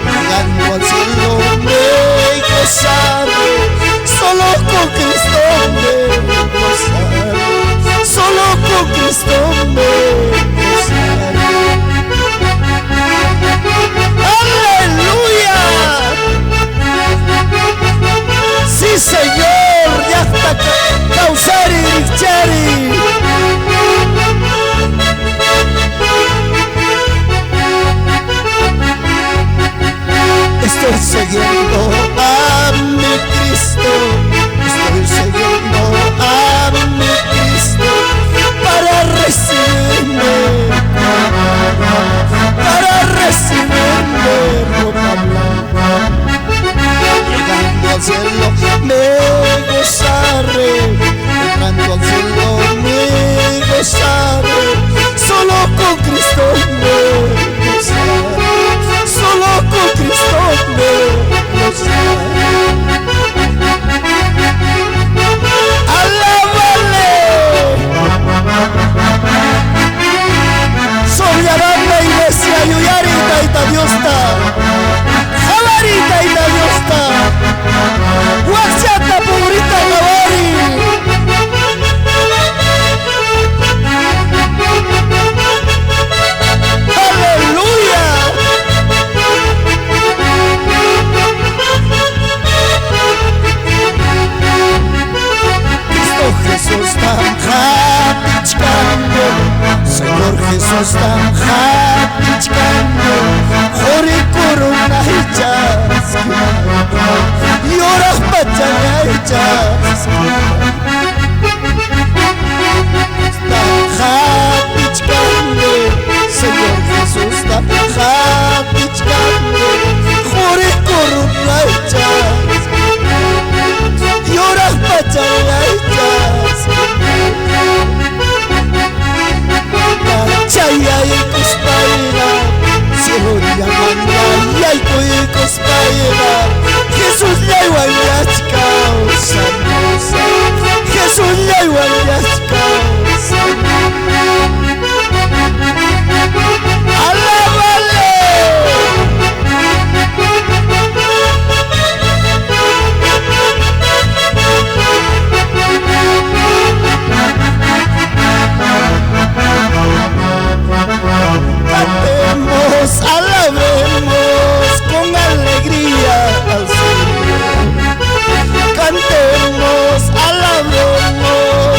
llegando al cielo me gozaré, solo con Cristo me gozaré, solo con Cristo me gozaré. ¡Aleluya! Sí, Señor, ya está causari richari. Estoy siguiendo a mi Cristo, estoy siguiendo a mi Cristo para recibirme, para recibirme ropa blanca. Llegando al cielo me gozaré, entrando al cielo me gozaré, solo con Cristo me gozaré, solo con Cristo me gozaré. ¡Alábale! Sobriaranda iglesia, yuyarita y tadiosta, jalarita y tadiosta, guachata purita gabari. ¡Aleluya! Cristo Jesús tan hatichkando, Señor Jesús tan hatichkando, jori corona hechas, lloras pachanga hechas, tan hatichkando, Señor Jesús tan hatichkando, jori corona hechas, lloras pachanga hechas. Chaya y cospaira, cielo y amanda, y cospaira, Jesús ya igual yachka, sanosa, Jesús ya igual yachka, alábale. Cantemos, alabemos con alegría al Señor. Cantemos, alabemos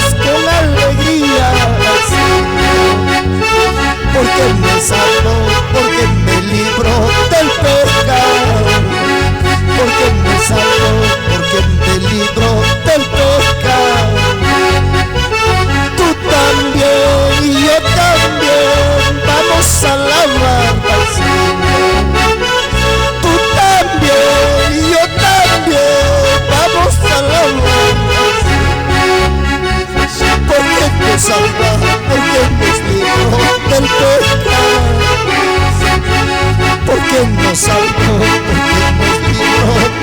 Santo,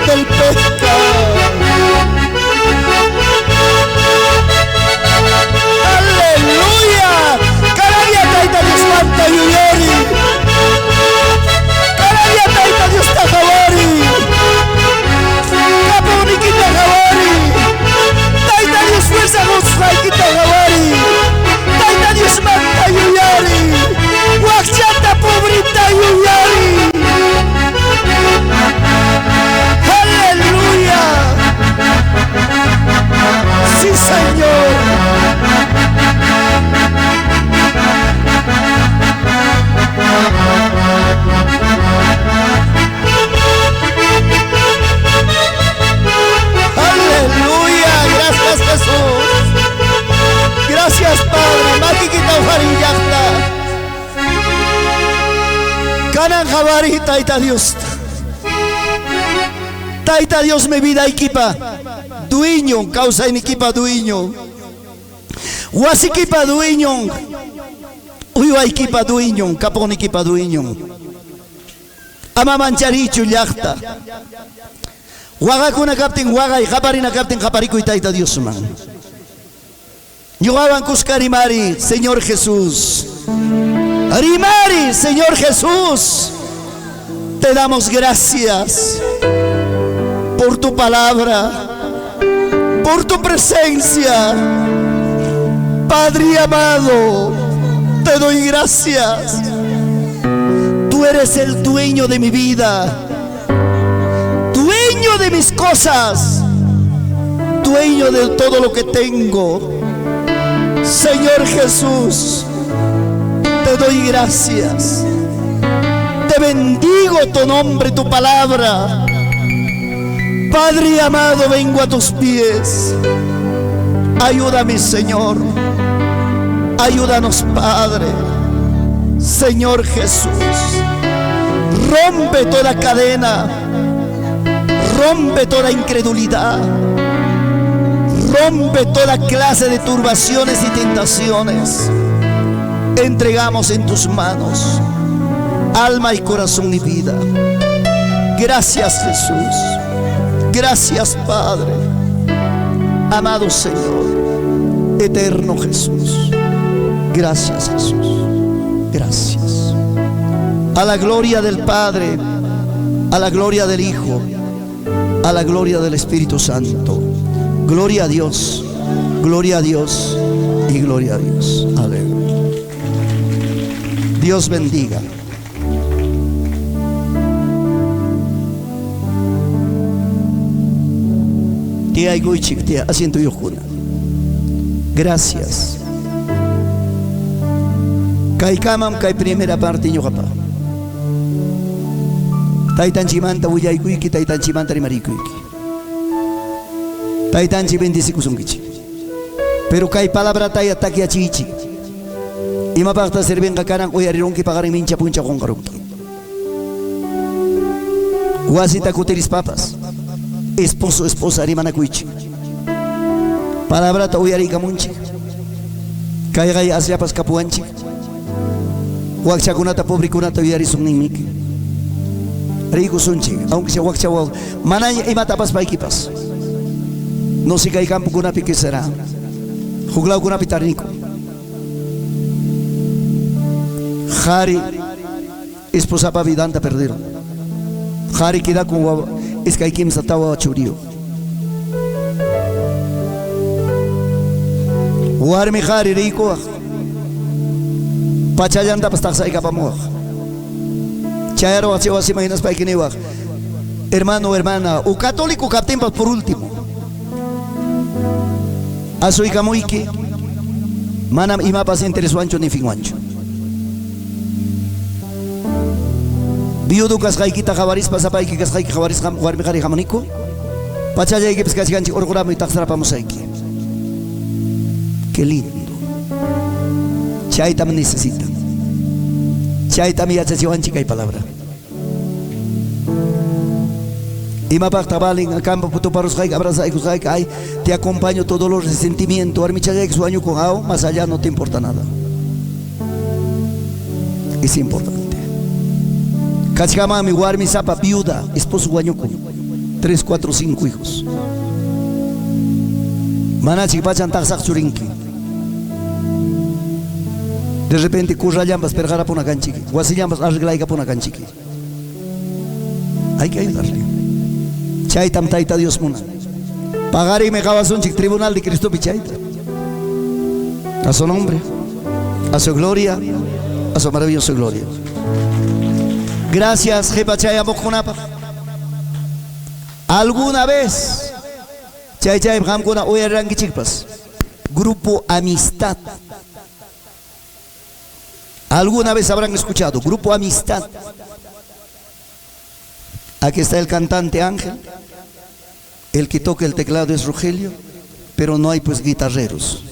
del pecado. Aleluya. Cada día taita Dios manta yuyeri. Cada día taita Dios tajawari. Kapuni kita hawari. Taita Dios fuerza gozai kita hawari. Taita Dios manta yuyari. Wakchata pobrita yuyari. Aleluya. Sí, Señor. Aleluya. Gracias, Jesús. Gracias, Padre. Makikita uhariyakta. Kanan jabari taita Dios. Taita Dios mi vida equipa. Dueño, causa en equipa dueño. Wasikipa dueño. Uyo equipa dueño, capón equipa dueño. Ama mancharichu llakta. Waga kuna captain waga y japarina captain japarico y taita Dios man. Yugaban cuscarimari, Señor Jesús. Arimari, Señor Jesús. Te damos gracias por tu palabra, por tu presencia. Padre amado, te doy gracias. Tú eres el dueño de mi vida, dueño de mis cosas, dueño de todo lo que tengo. Señor Jesús, te doy gracias. Te bendigo tu nombre, tu palabra. Padre amado, vengo a tus pies. Ayúdame, Señor. Ayúdanos, Padre. Señor Jesús, rompe toda cadena, rompe toda incredulidad, rompe toda clase de turbaciones y tentaciones. Entregamos en tus manos alma y corazón y vida. Gracias, Jesús. Gracias, Padre. Amado Señor, eterno Jesús. Gracias, Jesús. Gracias. A la gloria del Padre, a la gloria del Hijo, a la gloria del Espíritu Santo. Gloria a Dios, gloria a Dios y gloria a Dios. Aleluya. Dios bendiga. Tía Iguichik, tía, asiento yo juna. Gracias. Kay kamam kay primera parte nyo kapa. Taitan chimanta uyay kuiki, taitan chimanta rimari kuiki. Taitan chi bendisi kusungkichi. Pero kay palabra tayo taki achichi. Ima pakta serben kakarang uyarirong ki pakaring mincha puncha kong karungki. Wasita kutiris papas. Esposo, esposa, rimana kuichi. Palabra ta uyari kamunchi. Kaya kaya asyapas kapuanchi. Wakcha kunata pobre kunata uyari sumnimik. Rico sunchi, aunque sea wakcha wak. Manay imatapas paikipas. No si kay campo kunapi que será. Juglau kunapi tarnico. Jari esposa pa vidanta perdieron. Jari queda con es que hay quien satawa churio. Warmi jari rico. Pachayanda pastak ika pamuak. Chayaro hace así imaginas pa ikiniwak. Hermano, hermana, o católico captempas por último. Aso ikamuiki. Manam imapas interesuancho ni finguancho. Biudu kaskai kita kawaris pasapai ki kaskai kawaris kam warmi kari kamaniko. Pachaya iki peskai kanchi orguramo y taxara pamosaiki. Qué lindo. Chaytam necesita. Chaytam yachachiwanchi kay palabra. Imapak tabalin a campo puto paros kai abraza y kai te acompaño todos los resentimientos. Armi chaya que sueño con ao, más allá no te importa nada. Es importante. Cachicama mi guarmi sapa viuda, esposo guañuco, 3, 4, 5 hijos. Manachi pachan taxak churinki. De repente curra llamas pergara por una canchiqui, guasi llamas arreglaica por una canchiqui. Hay que ayudarle. Chay tam taita Dios muna. Pagar y me cabas un chic tribunal de Cristo Pichaita. A su nombre, a su gloria, a su maravillosa gloria. Gracias, Jepa Chaya Mokunapa. Alguna vez, Chay Chay Hamkuna Oyarangi Chikpas, Grupo Amistad. Alguna vez habrán escuchado, Grupo Amistad. Aquí está el cantante Ángel, el que toca el teclado es Rogelio, pero no hay pues guitarreros.